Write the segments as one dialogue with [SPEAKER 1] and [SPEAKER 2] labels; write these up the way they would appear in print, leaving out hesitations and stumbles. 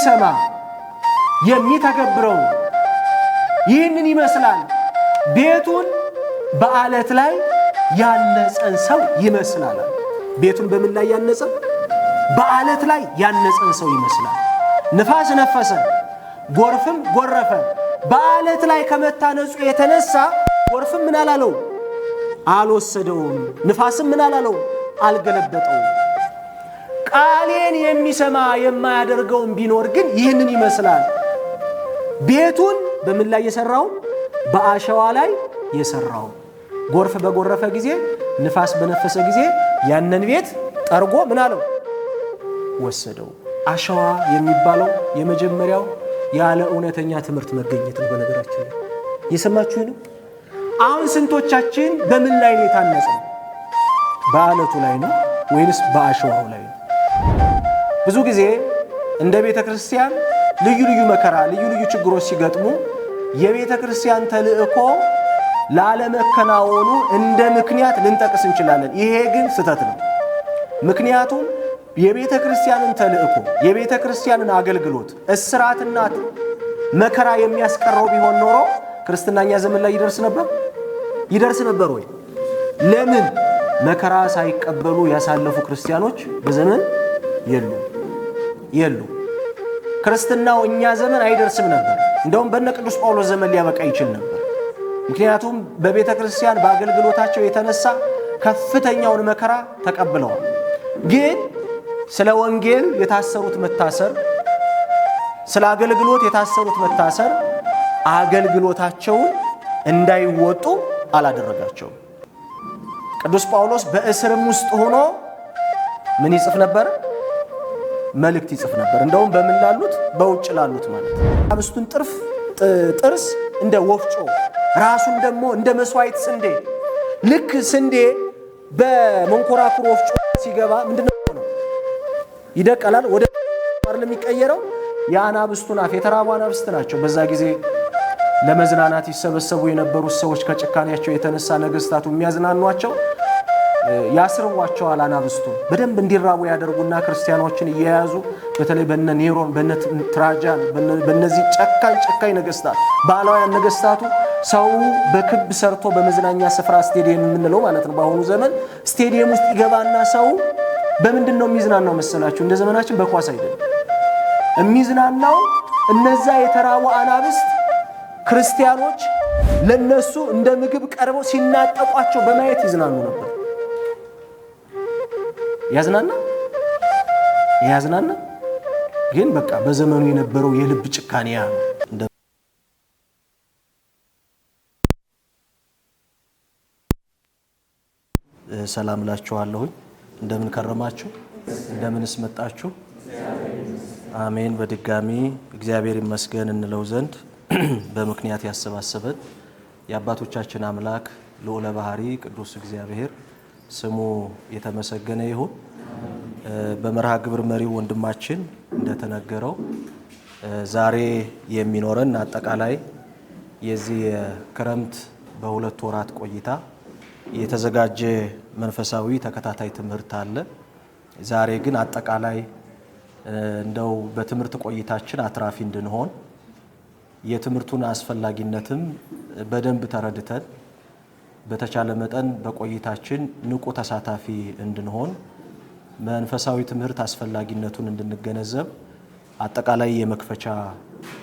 [SPEAKER 1] የሚሰማ የሚተገብረው ይህንን ይመስላል። ቤቱን በአለት ላይ ያነጸን ሰው ይመስላል። ቤቱን በምን ላይ ያነጸ? በአለት ላይ ያነጸን ሰው ይመስላል። ንፋስ ነፈሰ፣ ጎርፍም ጎረፈ። በአለት ላይ ከመታነጹ የተነሳ ጎርፍም ምን አላለው? አልወሰደውም። ንፋስም ምን አላለው? አልገለበጠውም። ቃሌን የሚሰማ የማያደርገውን ቢኖር ግን ይህንን ይመስላል። ቤቱን በምን ላይ የሰራው? በአሸዋ ላይ የሰራው። ጎርፍ በጎረፈ ጊዜ፣ ንፋስ በነፈሰ ጊዜ ያንን ቤት ጠርጎ ምን አለው? ወሰደው። አሸዋ የሚባለው የመጀመሪያው ያለ እውነተኛ ትምህርት መገኘት ነው። በነገራችን ላይ የሰማችሁ ነው። አሁን ስንቶቻችን በምን ላይ ነው የታነጸው? በአለቱ ላይ ነው ወይንስ በአሸዋው ላይ ነው? ብዙ ጊዜ እንደ ቤተ ክርስቲያን ልዩ ልዩ መከራ፣ ልዩ ልዩ ችግሮች ሲገጥሙ የቤተ ክርስቲያን ተልእኮ ላለመከናወኑ እንደ ምክንያት ልንጠቅስ እንችላለን። ይሄ ግን ስህተት ነው። ምክንያቱም የቤተ ክርስቲያንን ተልእኮ፣ የቤተ ክርስቲያንን አገልግሎት እስራትና መከራ የሚያስቀረው ቢሆን ኖሮ ክርስትናኛ ዘመን ላይ ይደርስ ነበር ወይ? ለምን መከራ ሳይቀበሉ ያሳለፉ ክርስቲያኖች በዘመን የሉ። ክርስትናው እኛ ዘመን አይደርስም ነበር። እንደውም በነ ቅዱስ ጳውሎስ ዘመን ሊያበቃ ይችል ነበር። ምክንያቱም በቤተ ክርስቲያን በአገልግሎታቸው የተነሳ ከፍተኛውን መከራ ተቀብለዋል። ግን ስለ ወንጌል የታሰሩት መታሰር፣ ስለ አገልግሎት የታሰሩት መታሰር አገልግሎታቸውን እንዳይወጡ አላደረጋቸውም። ቅዱስ ጳውሎስ በእስርም ውስጥ ሆኖ ምን ይጽፍ ነበር? መልእክት ይጽፍ ነበር። እንደውም በምን ላሉት? በውጭ ላሉት ማለት ነው። አብስቱን ጥርስ እንደ ወፍጮ፣ ራሱን ደግሞ እንደ መስዋዕት ስንዴ። ልክ ስንዴ በመንኮራኩር ወፍጮ ሲገባ ምንድነው ነው? ይደቀላል፣ ወደ ማር ለሚቀየረው የአናብስቱን አፍ የተራቡ አናብስት ናቸው። በዛ ጊዜ ለመዝናናት ይሰበሰቡ የነበሩት ሰዎች ከጭካኔያቸው የተነሳ ነገስታቱ የሚያዝናኗቸው ያስርዋቸዋል። አናብስቱ በደንብ እንዲራቡ ያደርጉና ክርስቲያኖችን እየያዙ በተለይ በነ ኔሮን፣ በነ ትራጃን፣ በነዚህ ጨካኝ ነገስታት፣ ባላውያን ነገስታቱ ሰው በክብ ሰርቶ በመዝናኛ ስፍራ ስቴዲየም የምንለው ማለት ነው በአሁኑ ዘመን ስቴዲየም ውስጥ ይገባና ሰው በምንድን ነው የሚዝናናው መሰላችሁ? እንደ ዘመናችን በኳስ አይደለም የሚዝናናው። እነዛ የተራቡ አናብስት ክርስቲያኖች ለነሱ እንደ ምግብ ቀርበው ሲናጠቋቸው በማየት ይዝናኑ ነበር። ያዝናና ግን በቃ በዘመኑ የነበረው የልብ ጭካኔያ ነው። ሰላም ላችኋለሁኝ። እንደምን ከረማችሁ? እንደምንስ መጣችሁ? አሜን። በድጋሚ እግዚአብሔር ይመስገን እንለው ዘንድ በምክንያት ያሰባሰበን የአባቶቻችን አምላክ ልዑለ ባህሪ ቅዱስ እግዚአብሔር ስሙ የተመሰገነ ይሁን። በመርሃ ግብር መሪው ወንድማችን እንደተነገረው ዛሬ የሚኖረን አጠቃላይ የዚህ የክረምት በሁለት ወራት ቆይታ የተዘጋጀ መንፈሳዊ ተከታታይ ትምህርት አለ። ዛሬ ግን አጠቃላይ እንደው በትምህርት ቆይታችን አትራፊ እንድንሆን የትምህርቱን አስፈላጊነትም በደንብ ተረድተን በተቻለ መጠን በቆይታችን ንቁ ተሳታፊ እንድንሆን መንፈሳዊ ትምህርት አስፈላጊነቱን እንድንገነዘብ አጠቃላይ የመክፈቻ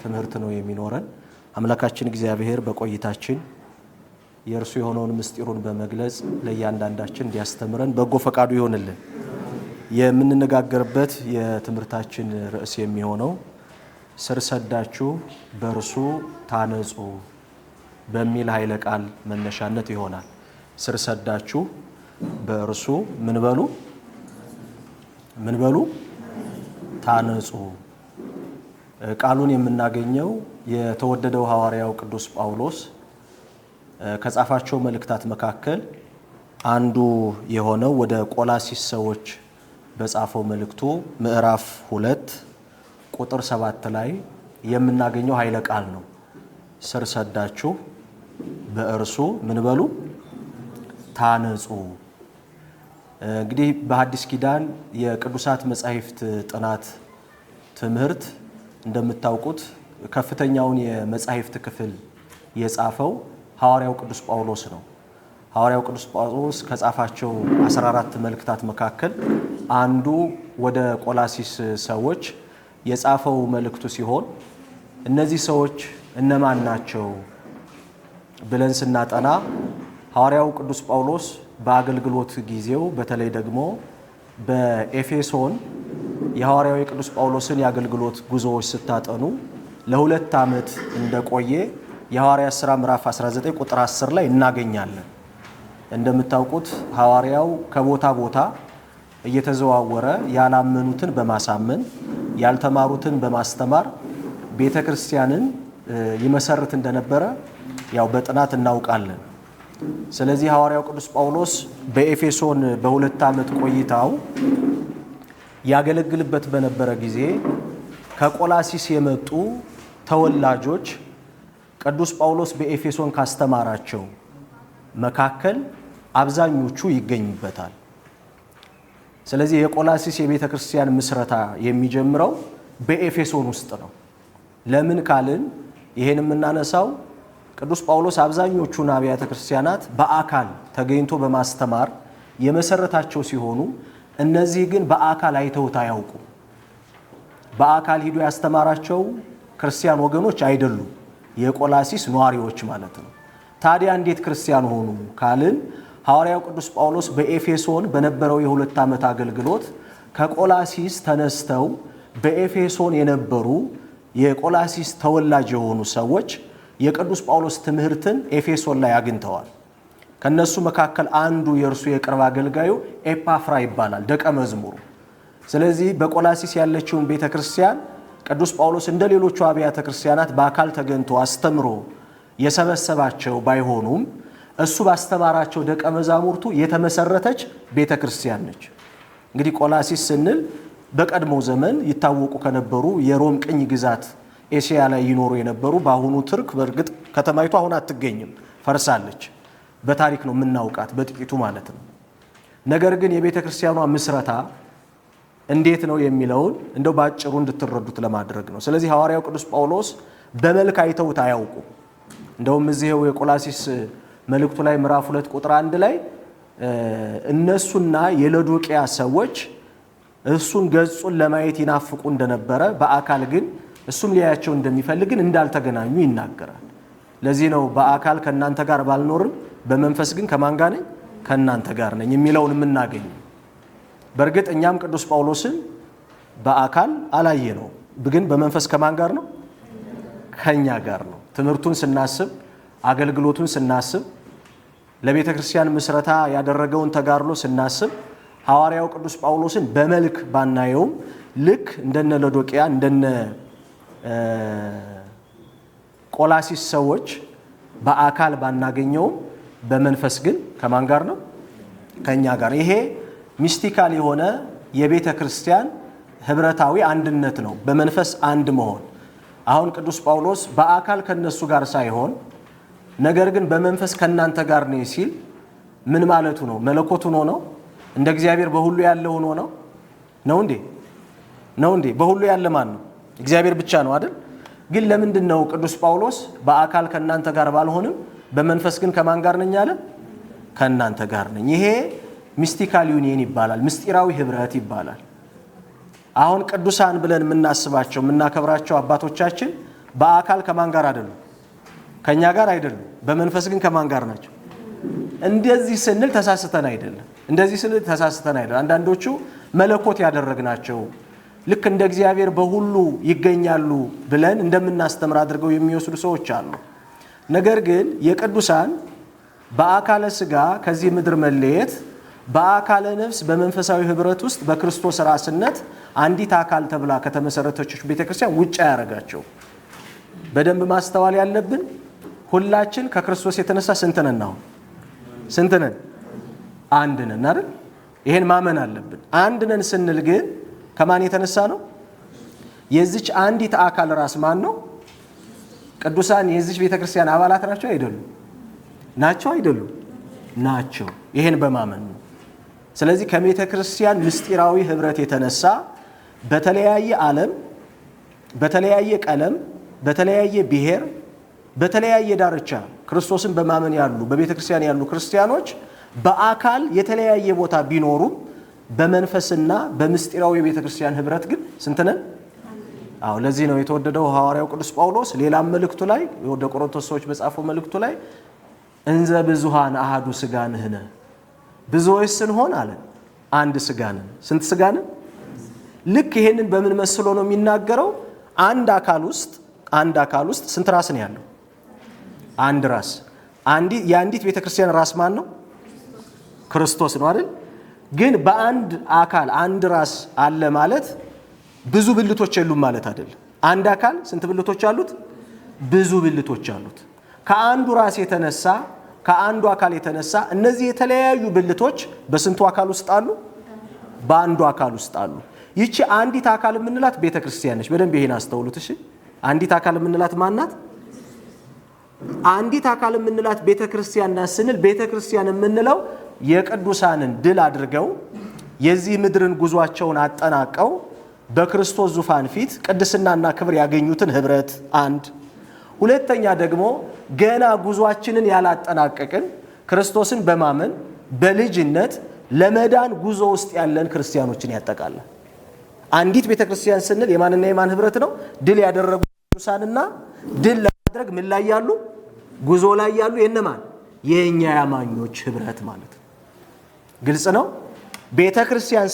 [SPEAKER 1] ትምህርት ነው የሚኖረን። አምላካችን እግዚአብሔር በቆይታችን የእርሱ የሆነውን ምስጢሩን በመግለጽ ለእያንዳንዳችን እንዲያስተምረን በጎ ፈቃዱ ይሆንልን። የምንነጋገርበት የትምህርታችን ርዕስ የሚሆነው ስር ሰዳችሁ በእርሱ ታነጹ በሚል ኃይለ ቃል መነሻነት ይሆናል። ስር ሰዳችሁ በእርሱ ምን በሉ ታነጹ። ቃሉን የምናገኘው የተወደደው ሐዋርያው ቅዱስ ጳውሎስ ከጻፋቸው መልእክታት መካከል አንዱ የሆነው ወደ ቆላሲስ ሰዎች በጻፈው መልእክቱ ምዕራፍ 2 ቁጥር 7 ላይ የምናገኘው ኃይለ ቃል ነው። ስር ሰዳችሁ በእርሱ ምን በሉ ታነጹ። እንግዲህ በሐዲስ ኪዳን የቅዱሳት መጻሕፍት ጥናት ትምህርት እንደምታውቁት ከፍተኛውን የመጻሕፍት ክፍል የጻፈው ሐዋርያው ቅዱስ ጳውሎስ ነው። ሐዋርያው ቅዱስ ጳውሎስ ከጻፋቸው 14 መልእክታት መካከል አንዱ ወደ ቆላሲስ ሰዎች የጻፈው መልእክቱ ሲሆን እነዚህ ሰዎች እነማን ናቸው ብለን ስናጠና ሐዋርያው ቅዱስ ጳውሎስ በአገልግሎት ጊዜው በተለይ ደግሞ በኤፌሶን የሐዋርያው ቅዱስ ጳውሎስን የአገልግሎት ጉዞዎች ስታጠኑ ለ2 ዓመት እንደቆየ የሐዋርያት ሥራ ምዕራፍ 19 ቁጥር 10 ላይ እናገኛለን። እንደምታውቁት ሐዋርያው ከቦታ ቦታ እየተዘዋወረ ያላመኑትን በማሳመን ያልተማሩትን በማስተማር ቤተክርስቲያንን ይመሰርት እንደነበረ ያው በጥናት እናውቃለን። ስለዚህ ሐዋርያው ቅዱስ ጳውሎስ በኤፌሶን በ2 ዓመት ቆይታው ያገለግልበት በነበረ ጊዜ ከቆላሲስ የመጡ ተወላጆች ቅዱስ ጳውሎስ በኤፌሶን ካስተማራቸው መካከል አብዛኞቹ ይገኙበታል። ስለዚህ የቆላሲስ የቤተ ክርስቲያን ምስረታ የሚጀምረው በኤፌሶን ውስጥ ነው። ለምን ካልን ይሄን የምናነሳው ቅዱስ ጳውሎስ አብዛኞቹን አብያተ ክርስቲያናት በአካል ተገኝቶ በማስተማር የመሰረታቸው ሲሆኑ እነዚህ ግን በአካል አይተውት አያውቁም። በአካል ሂዶ ያስተማራቸው ክርስቲያን ወገኖች አይደሉም፣ የቆላሲስ ነዋሪዎች ማለት ነው። ታዲያ እንዴት ክርስቲያን ሆኑ ካልን ሐዋርያው ቅዱስ ጳውሎስ በኤፌሶን በነበረው የ2 ዓመት አገልግሎት ከቆላሲስ ተነስተው በኤፌሶን የነበሩ የቆላሲስ ተወላጅ የሆኑ ሰዎች የቅዱስ ጳውሎስ ትምህርትን ኤፌሶን ላይ አግኝተዋል። ከነሱ መካከል አንዱ የእርሱ የቅርብ አገልጋዩ ኤጳፍራ ይባላል፣ ደቀ መዝሙሩ። ስለዚህ በቆላሲስ ያለችውን ቤተክርስቲያን ቅዱስ ጳውሎስ እንደ ሌሎቹ አብያተ ክርስቲያናት በአካል ተገኝቶ አስተምሮ የሰበሰባቸው ባይሆኑም እሱ ባስተማራቸው ደቀ መዛሙርቱ የተመሰረተች ቤተክርስቲያን ነች። እንግዲህ ቆላሲስ ስንል በቀድሞ ዘመን ይታወቁ ከነበሩ የሮም ቅኝ ግዛት ኤሲያ ላይ ይኖሩ የነበሩ በአሁኑ ትርክ በእርግጥ ከተማይቱ አሁን አትገኝም፣ ፈርሳለች። በታሪክ ነው የምናውቃት በጥቂቱ ማለት ነው። ነገር ግን የቤተ ክርስቲያኗ ምስረታ እንዴት ነው የሚለውን እንደው ባጭሩ እንድትረዱት ለማድረግ ነው። ስለዚህ ሐዋርያው ቅዱስ ጳውሎስ በመልክ አይተውት አያውቁም። እንደውም እዚህው የቆላሲስ መልእክቱ ላይ ምዕራፍ 2 ቁጥር 1 ላይ እነሱና የሎዶቅያ ሰዎች እሱን ገጹን ለማየት ይናፍቁ እንደነበረ በአካል ግን እሱም ሊያያቸው እንደሚፈልግን እንዳልተገናኙ ይናገራል። ለዚህ ነው በአካል ከእናንተ ጋር ባልኖርም በመንፈስ ግን ከማን ጋር ነኝ? ከእናንተ ጋር ነኝ የሚለውን የምናገኘው። በእርግጥ እኛም ቅዱስ ጳውሎስን በአካል አላየ ነው፣ ግን በመንፈስ ከማን ጋር ነው? ከኛ ጋር ነው። ትምህርቱን ስናስብ፣ አገልግሎቱን ስናስብ፣ ለቤተ ክርስቲያን ምስረታ ያደረገውን ተጋድሎ ስናስብ ሐዋርያው ቅዱስ ጳውሎስን በመልክ ባናየውም ልክ እንደነ ሎዶቅያ እንደነ ቆላሲስ ሰዎች በአካል ባናገኘውም በመንፈስ ግን ከማን ጋር ነው? ከኛ ጋር። ይሄ ሚስቲካል የሆነ የቤተ ክርስቲያን ህብረታዊ አንድነት ነው፣ በመንፈስ አንድ መሆን። አሁን ቅዱስ ጳውሎስ በአካል ከነሱ ጋር ሳይሆን ነገር ግን በመንፈስ ከናንተ ጋር ነው ሲል ምን ማለቱ ነው? መለኮት ሆኖ ነው? እንደ እግዚአብሔር በሁሉ ያለ ሆኖ ነው? ነው እንዴ? በሁሉ ያለ ማን ነው? እግዚአብሔር ብቻ ነው አይደል? ግን ለምንድን ነው ቅዱስ ጳውሎስ በአካል ከናንተ ጋር ባልሆንም በመንፈስ ግን ከማን ጋር ነኝ አለ? ከናንተ ጋር ነኝ። ይሄ ሚስቲካል ዩኒየን ይባላል፣ ምስጢራዊ ህብረት ይባላል። አሁን ቅዱሳን ብለን የምናስባቸው የምናከብራቸው አባቶቻችን በአካል ከማን ጋር አይደሉም? ከኛ ጋር አይደሉም። በመንፈስ ግን ከማን ጋር ናቸው? እንደዚህ ስንል ተሳስተን አይደለም። አንዳንዶቹ መለኮት ያደረግናቸው ልክ እንደ እግዚአብሔር በሁሉ ይገኛሉ ብለን እንደምናስተምር አድርገው የሚወስዱ ሰዎች አሉ። ነገር ግን የቅዱሳን በአካለ ሥጋ ከዚህ ምድር መለየት በአካለ ነፍስ በመንፈሳዊ ህብረት ውስጥ በክርስቶስ ራስነት አንዲት አካል ተብላ ከተመሰረተች ቤተክርስቲያን ውጭ ያደረጋቸው። በደንብ ማስተዋል ያለብን ሁላችን ከክርስቶስ የተነሳ ስንት ነን? አንድ ነን አይደል? ይሄን ማመን አለብን። አንድ ነን ስንል ግን ከማን የተነሳ ነው? የዚች አንዲት አካል ራስ ማን ነው? ቅዱሳን የዚች ቤተክርስቲያን አባላት ናቸው አይደሉም? ናቸው። ይሄን በማመን ነው። ስለዚህ ከቤተ ክርስቲያን ምስጢራዊ ህብረት የተነሳ በተለያየ ዓለም በተለያየ ቀለም፣ በተለያየ ብሔር፣ በተለያየ ዳርቻ ክርስቶስን በማመን ያሉ በቤተ ክርስቲያን ያሉ ክርስቲያኖች በአካል የተለያየ ቦታ ቢኖሩም በመንፈስና በምስጢራዊ የቤተ ክርስቲያን ህብረት ግን ስንት ነን? አዎ። ለዚህ ነው የተወደደው ሐዋርያው ቅዱስ ጳውሎስ ሌላም መልእክቱ ላይ ወደ ቆሮንቶስ ሰዎች በጻፈው መልእክቱ ላይ እንዘ ብዙሃን አሃዱ ሥጋ ንሕነ፣ ብዙዎች ስንሆን አለ አንድ ሥጋ ነን። ስንት ሥጋ ነን? ልክ ይሄንን በምን መስሎ ነው የሚናገረው? አንድ አካል ውስጥ ስንት ራስ ነው ያለው? አንድ ራስ። የአንዲት ቤተ ክርስቲያን ራስ ማን ነው? ክርስቶስ ነው አይደል? ግን በአንድ አካል አንድ ራስ አለ ማለት ብዙ ብልቶች የሉም ማለት አይደለም። አንድ አካል ስንት ብልቶች አሉት? ብዙ ብልቶች አሉት። ከአንዱ ራስ የተነሳ ከአንዱ አካል የተነሳ እነዚህ የተለያዩ ብልቶች በስንቱ አካል ውስጥ አሉ? በአንዱ አካል ውስጥ አሉ። ይቺ አንዲት አካል የምንላት ቤተ ክርስቲያን ነች። በደንብ ይሄን አስተውሉት እሺ። አንዲት አካል የምንላት ማናት? አንዲት አካል የምንላት ቤተ ክርስቲያን ናት ስንል ቤተ ክርስቲያን የምንለው የቅዱሳንን ድል አድርገው የዚህ ምድርን ጉዟቸውን አጠናቀው በክርስቶስ ዙፋን ፊት ቅድስናና ክብር ያገኙትን ህብረት አንድ፣ ሁለተኛ ደግሞ ገና ጉዟችንን ያላጠናቀቅን ክርስቶስን በማመን በልጅነት ለመዳን ጉዞ ውስጥ ያለን ክርስቲያኖችን ያጠቃላል። አንዲት ቤተ ክርስቲያን ስንል የማንና የማን ህብረት ነው? ድል ያደረጉ ቅዱሳንና ድል ለማድረግ ምን ላይ ያሉ? ጉዞ ላይ ያሉ የነማን? የኛ ያማኞች ህብረት ማለት ነው። ግልጽ ነው። ቤተ ክርስቲያን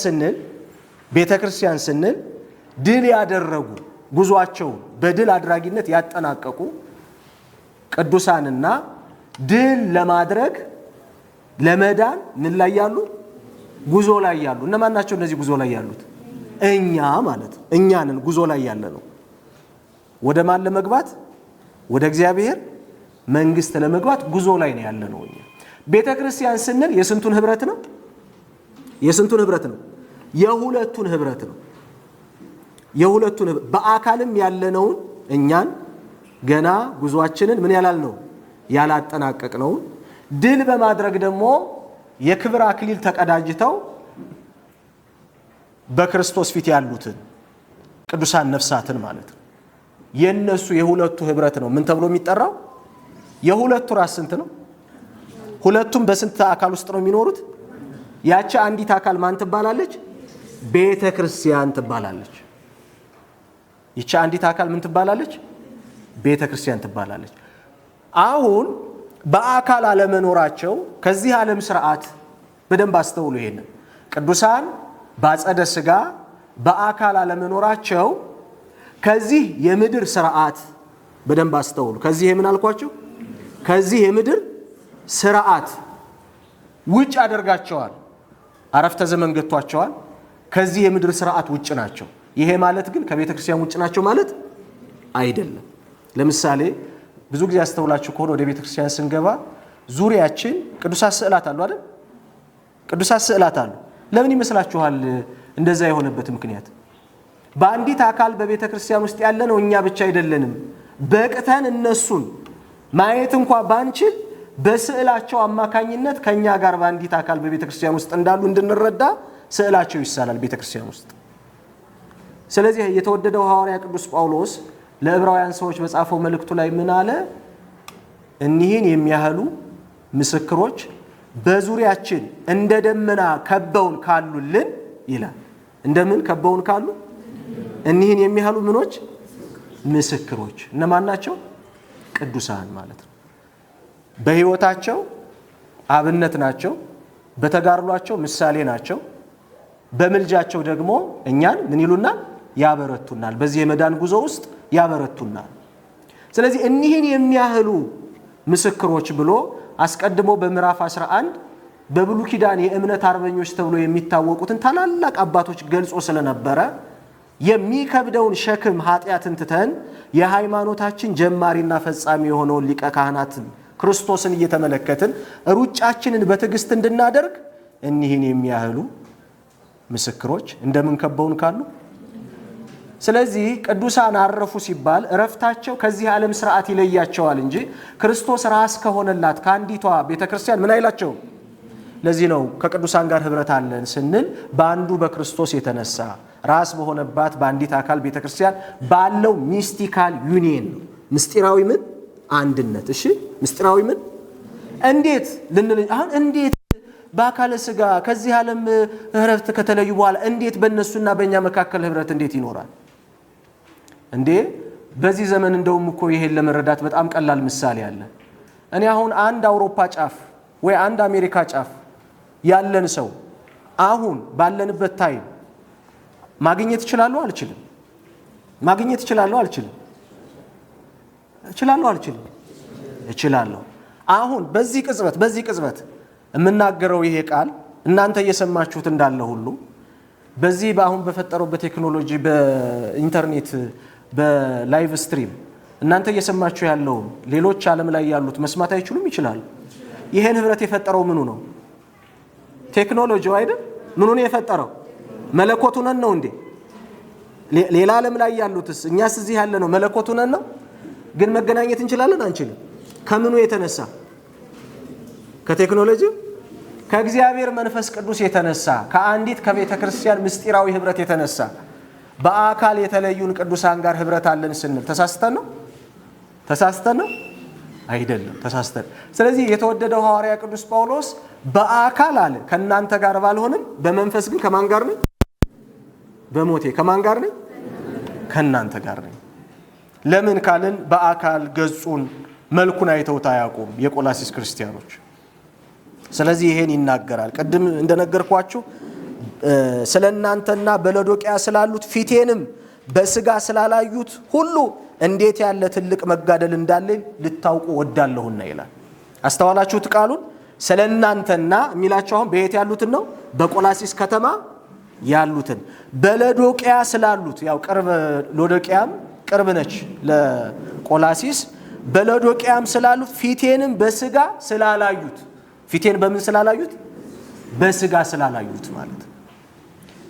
[SPEAKER 1] ስንል ድል ያደረጉ ጉዟቸውን በድል አድራጊነት ያጠናቀቁ ቅዱሳንና ድል ለማድረግ ለመዳን ምን ላይ ያሉ? ጉዞ ላይ ያሉ። እነማን ናቸው እነዚህ ጉዞ ላይ ያሉት? እኛ ማለት ነው። እኛንን ጉዞ ላይ ያለ ነው። ወደ ማን ለመግባት? ወደ እግዚአብሔር መንግስት ለመግባት ጉዞ ላይ ነው ያለ ነው። ቤተ ክርስቲያን ስንል የስንቱን ህብረት ነው? የስንቱን ህብረት ነው? የሁለቱን ህብረት ነው። የሁለቱን በአካልም ያለነውን እኛን ገና ጉዟችንን ምን ያላልነው ያላጠናቀቅነውን ድል በማድረግ ደግሞ የክብር አክሊል ተቀዳጅተው በክርስቶስ ፊት ያሉትን ቅዱሳን ነፍሳትን ማለት ነው። የነሱ የሁለቱ ህብረት ነው ምን ተብሎ የሚጠራው? የሁለቱ ራስ ስንት ነው? ሁለቱም በስንት አካል ውስጥ ነው የሚኖሩት? ያቺ አንዲት አካል ማን ትባላለች? ቤተ ክርስቲያን ትባላለች። ይቺ አንዲት አካል ምን ትባላለች? ቤተ ክርስቲያን ትባላለች። አሁን በአካል አለመኖራቸው ከዚህ ዓለም ስርዓት በደንብ አስተውሉ። ይሄንን ቅዱሳን ባጸደ ሥጋ በአካል አለመኖራቸው ከዚህ የምድር ስርዓት በደንብ አስተውሉ። ከዚህ የምን አልኳቸው? ከዚህ የምድር ስርዓት ውጭ አደርጋቸዋል። አረፍተ ዘመን ገጥቷቸዋል። ከዚህ የምድር ስርዓት ውጭ ናቸው። ይሄ ማለት ግን ከቤተ ክርስቲያን ውጭ ናቸው ማለት አይደለም። ለምሳሌ ብዙ ጊዜ አስተውላችሁ ከሆነ ወደ ቤተ ክርስቲያን ስንገባ ዙሪያችን ቅዱሳት ስዕላት አሉ አይደል? ቅዱሳት ስዕላት አሉ። ለምን ይመስላችኋል እንደዛ የሆነበት ምክንያት? በአንዲት አካል በቤተ ክርስቲያን ውስጥ ያለ ነው እኛ ብቻ አይደለንም። በቅተን እነሱን ማየት እንኳን ባንችል በስዕላቸው አማካኝነት ከኛ ጋር በአንዲት አካል በቤተ ክርስቲያን ውስጥ እንዳሉ እንድንረዳ ስዕላቸው ይሳላል ቤተ ክርስቲያን ውስጥ። ስለዚህ የተወደደው ሐዋርያ ቅዱስ ጳውሎስ ለዕብራውያን ሰዎች በጻፈው መልእክቱ ላይ ምን አለ? እኒህን የሚያህሉ ምስክሮች በዙሪያችን እንደ ደመና ከበውን ካሉልን ይላል። እንደምን ከበውን ካሉ? እኒህን የሚያህሉ ምኖች? ምስክሮች። እነማን ናቸው? ቅዱሳን ማለት ነው። በሕይወታቸው አብነት ናቸው። በተጋድሏቸው ምሳሌ ናቸው። በምልጃቸው ደግሞ እኛን ምን ይሉናል? ያበረቱናል። በዚህ የመዳን ጉዞ ውስጥ ያበረቱናል። ስለዚህ እኒህን የሚያህሉ ምስክሮች ብሎ አስቀድሞ በምዕራፍ 11 በብሉይ ኪዳን የእምነት አርበኞች ተብሎ የሚታወቁትን ታላላቅ አባቶች ገልጾ ስለነበረ የሚከብደውን ሸክም ኃጢአትን ትተን የሃይማኖታችን ጀማሪና ፈጻሚ የሆነውን ሊቀ ካህናትን ክርስቶስን እየተመለከትን ሩጫችንን በትዕግስት እንድናደርግ እኒህን የሚያህሉ ምስክሮች እንደምን ከበውን ካሉ። ስለዚህ ቅዱሳን አረፉ ሲባል እረፍታቸው ከዚህ ዓለም ስርዓት ይለያቸዋል እንጂ ክርስቶስ ራስ ከሆነላት ከአንዲቷ ቤተክርስቲያን ምን አይላቸውም? ለዚህ ነው ከቅዱሳን ጋር ህብረት አለን ስንል በአንዱ በክርስቶስ የተነሳ ራስ በሆነባት በአንዲት አካል ቤተክርስቲያን ባለው ሚስቲካል ዩኒየን ነው። ምስጢራዊ ምን አንድነት። እሺ ምስጢራዊ ምን እንዴት ልንል አሁን እንዴት በአካለ ሥጋ ከዚህ ዓለም ህብረት ከተለዩ በኋላ እንዴት በእነሱና በእኛ መካከል ህብረት እንዴት ይኖራል እንዴ? በዚህ ዘመን እንደውም እኮ ይሄን ለመረዳት በጣም ቀላል ምሳሌ አለ። እኔ አሁን አንድ አውሮፓ ጫፍ ወይ አንድ አሜሪካ ጫፍ ያለን ሰው አሁን ባለንበት ታይም ማግኘት እችላለሁ አልችልም? ማግኘት እችላለሁ አልችልም? እችላለሁ። አሁን በዚህ ቅጽበት የምናገረው ይሄ ቃል እናንተ እየሰማችሁት እንዳለ ሁሉ በዚህ በአሁን በፈጠረው በቴክኖሎጂ በኢንተርኔት በላይቭ ስትሪም እናንተ እየሰማችሁ ያለው ሌሎች ዓለም ላይ ያሉት መስማት አይችሉም? ይችላሉ። ይሄን ህብረት የፈጠረው ምኑ ነው? ቴክኖሎጂው አይደል? ምኑ ነው የፈጠረው? መለኮቱ ነን ነው እንዴ? ሌላ ዓለም ላይ ያሉትስ እኛስ እዚህ ያለ ነው መለኮቱ ነን ነው? ግን መገናኘት እንችላለን አንችልም? ከምኑ የተነሳ? ከቴክኖሎጂው ከእግዚአብሔር መንፈስ ቅዱስ የተነሳ ከአንዲት ከቤተ ክርስቲያን ምስጢራዊ ህብረት የተነሳ በአካል የተለዩን ቅዱሳን ጋር ህብረት አለን ስንል ተሳስተን ነው? አይደለም፣ ተሳስተን። ስለዚህ የተወደደው ሐዋርያ ቅዱስ ጳውሎስ በአካል አለ ከእናንተ ጋር ባልሆንም በመንፈስ ግን ከማን ጋር ነኝ? በሞቴ ከማን ጋር ነኝ? ከእናንተ ጋር ነኝ። ለምን ካልን በአካል ገጹን መልኩን አይተውት አያውቁም የቆላሲስ ክርስቲያኖች። ስለዚህ ይሄን ይናገራል። ቅድም እንደነገርኳችሁ ስለ እናንተና በሎዶቅያ ስላሉት ፊቴንም በስጋ ስላላዩት ሁሉ እንዴት ያለ ትልቅ መጋደል እንዳለኝ ልታውቁ ወዳለሁና ይላል። አስተዋላችሁት? ቃሉን ስለ እናንተና የሚላቸው አሁን በየት ያሉትን ነው? በቆላሲስ ከተማ ያሉትን። በሎዶቅያ ስላሉት ያው ሎዶቅያም ቅርብ ነች ለቆላሲስ። በሎዶቅያም ስላሉት ፊቴንም በስጋ ስላላዩት። ፊቴን በምን ስላላዩት? በስጋ ስላላዩት ማለት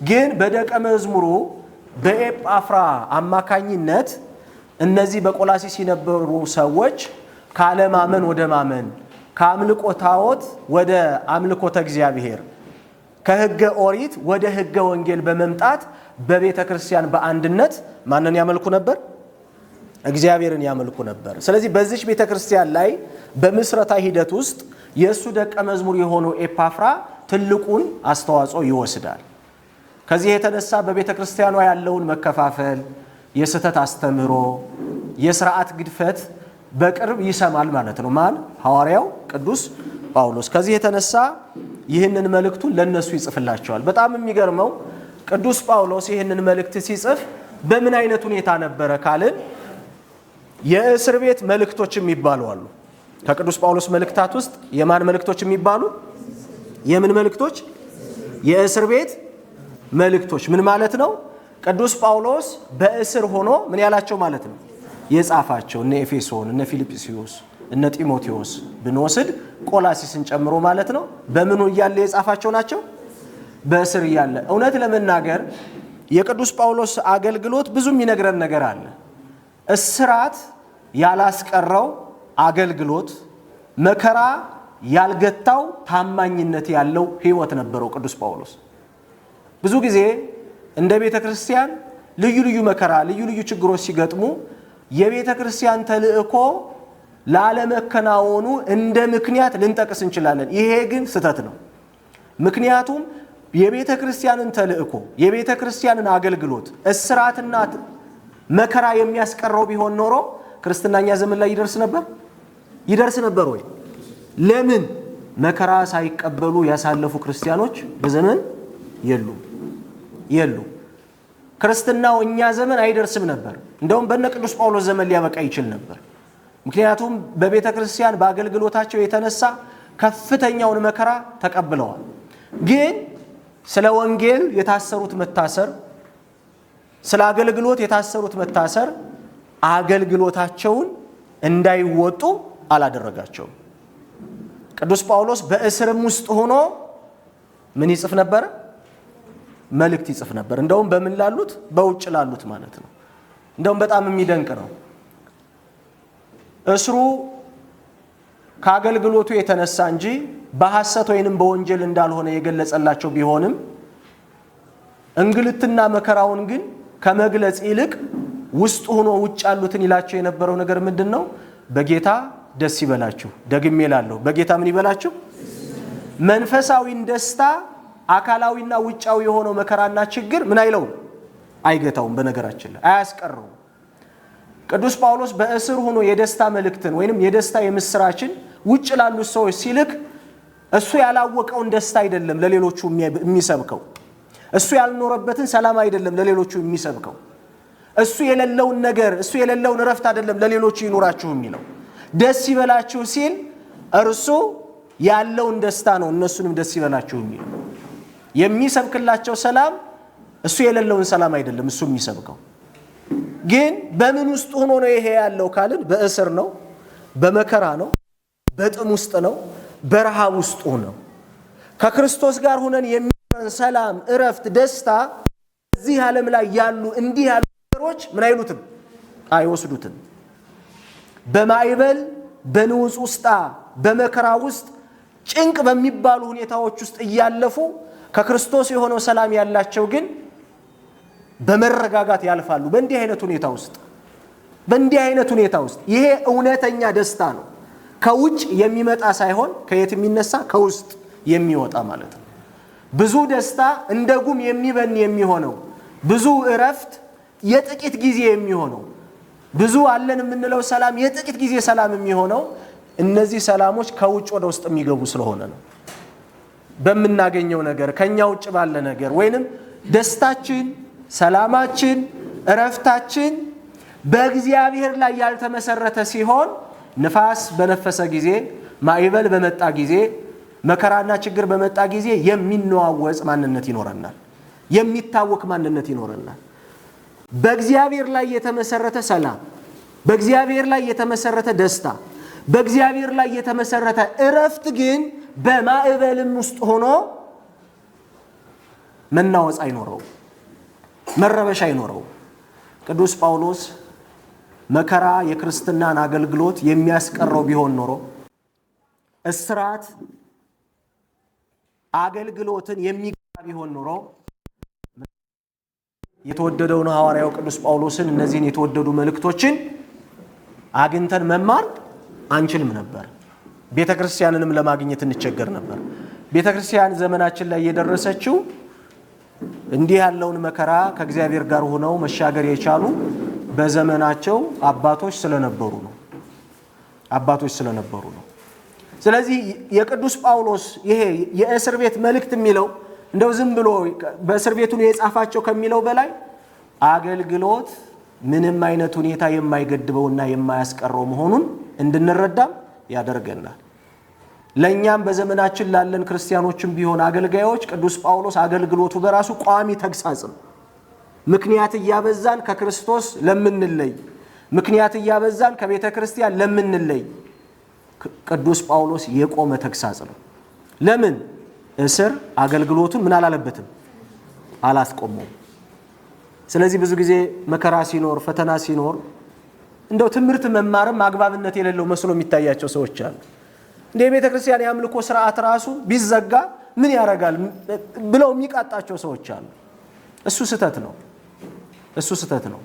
[SPEAKER 1] ግን በደቀ መዝሙሩ በኤጳፍራ አማካኝነት እነዚህ በቆላሲስ የነበሩ ሰዎች ካለማመን ወደ ማመን፣ ከአምልኮ ጣዖት ወደ አምልኮተ እግዚአብሔር፣ ከሕገ ኦሪት ወደ ሕገ ወንጌል በመምጣት በቤተ ክርስቲያን በአንድነት ማንን ያመልኩ ነበር? እግዚአብሔርን ያመልኩ ነበር። ስለዚህ በዚህ ቤተ ክርስቲያን ላይ በምስረታ ሂደት ውስጥ የእሱ ደቀ መዝሙር የሆነው ኤጳፍራ ትልቁን አስተዋጽኦ ይወስዳል። ከዚህ የተነሳ በቤተ ክርስቲያኗ ያለውን መከፋፈል፣ የስህተት አስተምህሮ፣ የሥርዓት ግድፈት በቅርብ ይሰማል ማለት ነው። ማን? ሐዋርያው ቅዱስ ጳውሎስ። ከዚህ የተነሳ ይህንን መልእክቱን ለነሱ ይጽፍላቸዋል። በጣም የሚገርመው ቅዱስ ጳውሎስ ይህንን መልእክት ሲጽፍ በምን አይነት ሁኔታ ነበረ ካልን የእስር ቤት መልእክቶች የሚባሉ አሉ። ከቅዱስ ጳውሎስ መልእክታት ውስጥ የማን መልእክቶች የሚባሉ? የምን መልእክቶች? የእስር ቤት መልእክቶች። ምን ማለት ነው? ቅዱስ ጳውሎስ በእስር ሆኖ ምን ያላቸው ማለት ነው? የጻፋቸው እነ ኤፌሶን፣ እነ ፊልጵስዩስ፣ እነ ጢሞቴዎስ ብንወስድ ቆላሲስን ጨምሮ ማለት ነው። በምኑ እያለ የጻፋቸው ናቸው? በእስር እያለ። እውነት ለመናገር የቅዱስ ጳውሎስ አገልግሎት ብዙ የሚነግረን ነገር አለ። እስራት ያላስቀረው አገልግሎት፣ መከራ ያልገታው ታማኝነት ያለው ሕይወት ነበረው ቅዱስ ጳውሎስ። ብዙ ጊዜ እንደ ቤተ ክርስቲያን ልዩ ልዩ መከራ፣ ልዩ ልዩ ችግሮች ሲገጥሙ የቤተ ክርስቲያን ተልእኮ ላለመከናወኑ እንደ ምክንያት ልንጠቅስ እንችላለን። ይሄ ግን ስህተት ነው። ምክንያቱም የቤተ ክርስቲያንን ተልእኮ፣ የቤተ ክርስቲያንን አገልግሎት እስራትና መከራ የሚያስቀረው ቢሆን ኖሮ ክርስትናኛ ዘመን ላይ ይደርስ ነበር ወይ? ለምን መከራ ሳይቀበሉ ያሳለፉ ክርስቲያኖች በዘመን የሉ። ክርስትናው እኛ ዘመን አይደርስም ነበር። እንደውም በነ ቅዱስ ጳውሎስ ዘመን ሊያበቃ ይችል ነበር። ምክንያቱም በቤተ ክርስቲያን በአገልግሎታቸው የተነሳ ከፍተኛውን መከራ ተቀብለዋል። ግን ስለ ወንጌል የታሰሩት መታሰር፣ ስለ አገልግሎት የታሰሩት መታሰር አገልግሎታቸውን እንዳይወጡ አላደረጋቸውም። ቅዱስ ጳውሎስ በእስርም ውስጥ ሆኖ ምን ይጽፍ ነበር? መልእክት ይጽፍ ነበር። እንደውም በምን ላሉት? በውጭ ላሉት ማለት ነው። እንደውም በጣም የሚደንቅ ነው። እስሩ ከአገልግሎቱ የተነሳ እንጂ በሐሰት ወይንም በወንጀል እንዳልሆነ የገለጸላቸው ቢሆንም እንግልትና መከራውን ግን ከመግለጽ ይልቅ ውስጥ ሆኖ ውጭ ያሉትን ይላቸው የነበረው ነገር ምንድነው? በጌታ ደስ ይበላችሁ። ደግሜ እላለሁ፣ በጌታ ምን ይበላችሁ? መንፈሳዊን ደስታ አካላዊና ውጫዊ የሆነው መከራና ችግር ምን አይለውም? አይገታውም። በነገራችን ላይ አያስቀረውም። ቅዱስ ጳውሎስ በእስር ሆኖ የደስታ መልእክትን ወይንም የደስታ የምስራችን ውጭ ላሉት ሰዎች ሲልክ እሱ ያላወቀውን ደስታ አይደለም ለሌሎቹ የሚሰብከው። እሱ ያልኖረበትን ሰላም አይደለም ለሌሎቹ የሚሰብከው። እሱ የሌለውን ነገር፣ እሱ የሌለውን ረፍት አይደለም ለሌሎቹ ይኖራችሁ የሚለው። ደስ ይበላችሁ ሲል እርሱ ያለውን ደስታ ነው እነሱንም ደስ ይበላችሁ የሚለው። የሚሰብክላቸው ሰላም እሱ የሌለውን ሰላም አይደለም እሱ የሚሰብከው። ግን በምን ውስጥ ሆኖ ነው ይሄ ያለው ካልን በእስር ነው፣ በመከራ ነው፣ በጥም ውስጥ ነው፣ በረሃብ ውስጥ ነው። ከክርስቶስ ጋር ሆነን የሚኖረን ሰላም፣ እረፍት፣ ደስታ እዚህ ዓለም ላይ ያሉ እንዲህ ያሉ ነገሮች ምን አይሉትም? አይወስዱትም። በማይበል በንውጽ ውስጥ በመከራ ውስጥ ጭንቅ በሚባሉ ሁኔታዎች ውስጥ እያለፉ ከክርስቶስ የሆነው ሰላም ያላቸው ግን በመረጋጋት ያልፋሉ። በእንዲህ አይነት ሁኔታ ውስጥ ይሄ እውነተኛ ደስታ ነው። ከውጭ የሚመጣ ሳይሆን ከየት የሚነሳ? ከውስጥ የሚወጣ ማለት ነው። ብዙ ደስታ እንደ ጉም የሚበን የሚሆነው፣ ብዙ እረፍት የጥቂት ጊዜ የሚሆነው፣ ብዙ አለን የምንለው ሰላም የጥቂት ጊዜ ሰላም የሚሆነው እነዚህ ሰላሞች ከውጭ ወደ ውስጥ የሚገቡ ስለሆነ ነው። በምናገኘው ነገር፣ ከኛ ውጭ ባለ ነገር ወይንም ደስታችን፣ ሰላማችን፣ እረፍታችን በእግዚአብሔር ላይ ያልተመሰረተ ሲሆን ንፋስ በነፈሰ ጊዜ፣ ማዕበል በመጣ ጊዜ፣ መከራና ችግር በመጣ ጊዜ የሚነዋወጽ ማንነት ይኖረናል፣ የሚታወክ ማንነት ይኖረናል። በእግዚአብሔር ላይ የተመሰረተ ሰላም፣ በእግዚአብሔር ላይ የተመሰረተ ደስታ፣ በእግዚአብሔር ላይ የተመሰረተ እረፍት ግን በማዕበልም ውስጥ ሆኖ መናወጽ አይኖረው፣ መረበሽ አይኖረው። ቅዱስ ጳውሎስ መከራ የክርስትናን አገልግሎት የሚያስቀረው ቢሆን ኖሮ፣ እስራት አገልግሎትን የሚገታ ቢሆን ኖሮ የተወደደውን ሐዋርያው ቅዱስ ጳውሎስን እነዚህን የተወደዱ መልእክቶችን አግኝተን መማር አንችልም ነበር። ቤተ ክርስቲያንንም ለማግኘት እንቸገር ነበር። ቤተ ክርስቲያን ዘመናችን ላይ የደረሰችው እንዲህ ያለውን መከራ ከእግዚአብሔር ጋር ሆነው መሻገር የቻሉ በዘመናቸው አባቶች ስለነበሩ ነው። ስለዚህ የቅዱስ ጳውሎስ ይሄ የእስር ቤት መልእክት የሚለው እንደው ዝም ብሎ በእስር ቤቱ የጻፋቸው ከሚለው በላይ አገልግሎት ምንም አይነት ሁኔታ የማይገድበውና የማያስቀረው መሆኑን እንድንረዳም ያደርገናል። ለኛም በዘመናችን ላለን ክርስቲያኖችም ቢሆን አገልጋዮች ቅዱስ ጳውሎስ አገልግሎቱ በራሱ ቋሚ ተግሳጽ ነው። ምክንያት እያበዛን ከክርስቶስ ለምንለይ፣ ምክንያት እያበዛን ከቤተ ክርስቲያን ለምንለይ ቅዱስ ጳውሎስ የቆመ ተግሳጽ ነው። ለምን? እስር አገልግሎቱን ምን አላለበትም? አላስቆመውም። ስለዚህ ብዙ ጊዜ መከራ ሲኖር፣ ፈተና ሲኖር እንደው ትምህርት መማርም አግባብነት የሌለው መስሎ የሚታያቸው ሰዎች አሉ። እንደ ቤተ ክርስቲያን የአምልኮ ስርዓት ራሱ ቢዘጋ ምን ያደርጋል ብለው የሚቃጣቸው ሰዎች አሉ። እሱ ስህተት ነው።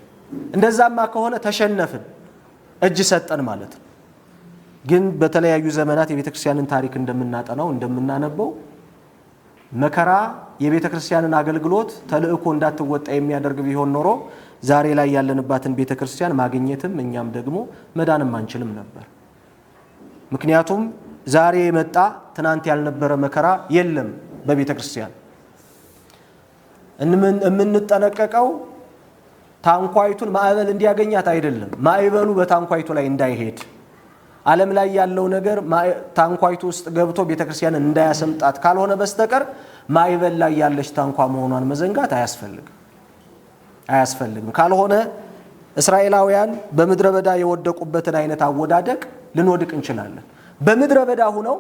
[SPEAKER 1] እንደዛማ ከሆነ ተሸነፍን፣ እጅ ሰጠን ማለት ነው። ግን በተለያዩ ዘመናት የቤተ ክርስቲያንን ታሪክ እንደምናጠናው እንደምናነበው መከራ የቤተ ክርስቲያንን አገልግሎት ተልእኮ እንዳትወጣ የሚያደርግ ቢሆን ኖሮ ዛሬ ላይ ያለንባትን ቤተ ክርስቲያን ማግኘትም እኛም ደግሞ መዳንም አንችልም ነበር። ምክንያቱም ዛሬ የመጣ ትናንት ያልነበረ መከራ የለም በቤተ ክርስቲያን። የምንጠነቀቀው ታንኳይቱን ማዕበል እንዲያገኛት አይደለም፣ ማዕበሉ በታንኳይቱ ላይ እንዳይሄድ፣ ዓለም ላይ ያለው ነገር ታንኳይቱ ውስጥ ገብቶ ቤተ ክርስቲያንን እንዳያሰምጣት ካልሆነ በስተቀር ማዕበል ላይ ያለች ታንኳ መሆኗን መዘንጋት አያስፈልግም። ካልሆነ እስራኤላውያን በምድረ በዳ የወደቁበትን አይነት አወዳደቅ ልንወድቅ እንችላለን። በምድረ በዳ ሆነው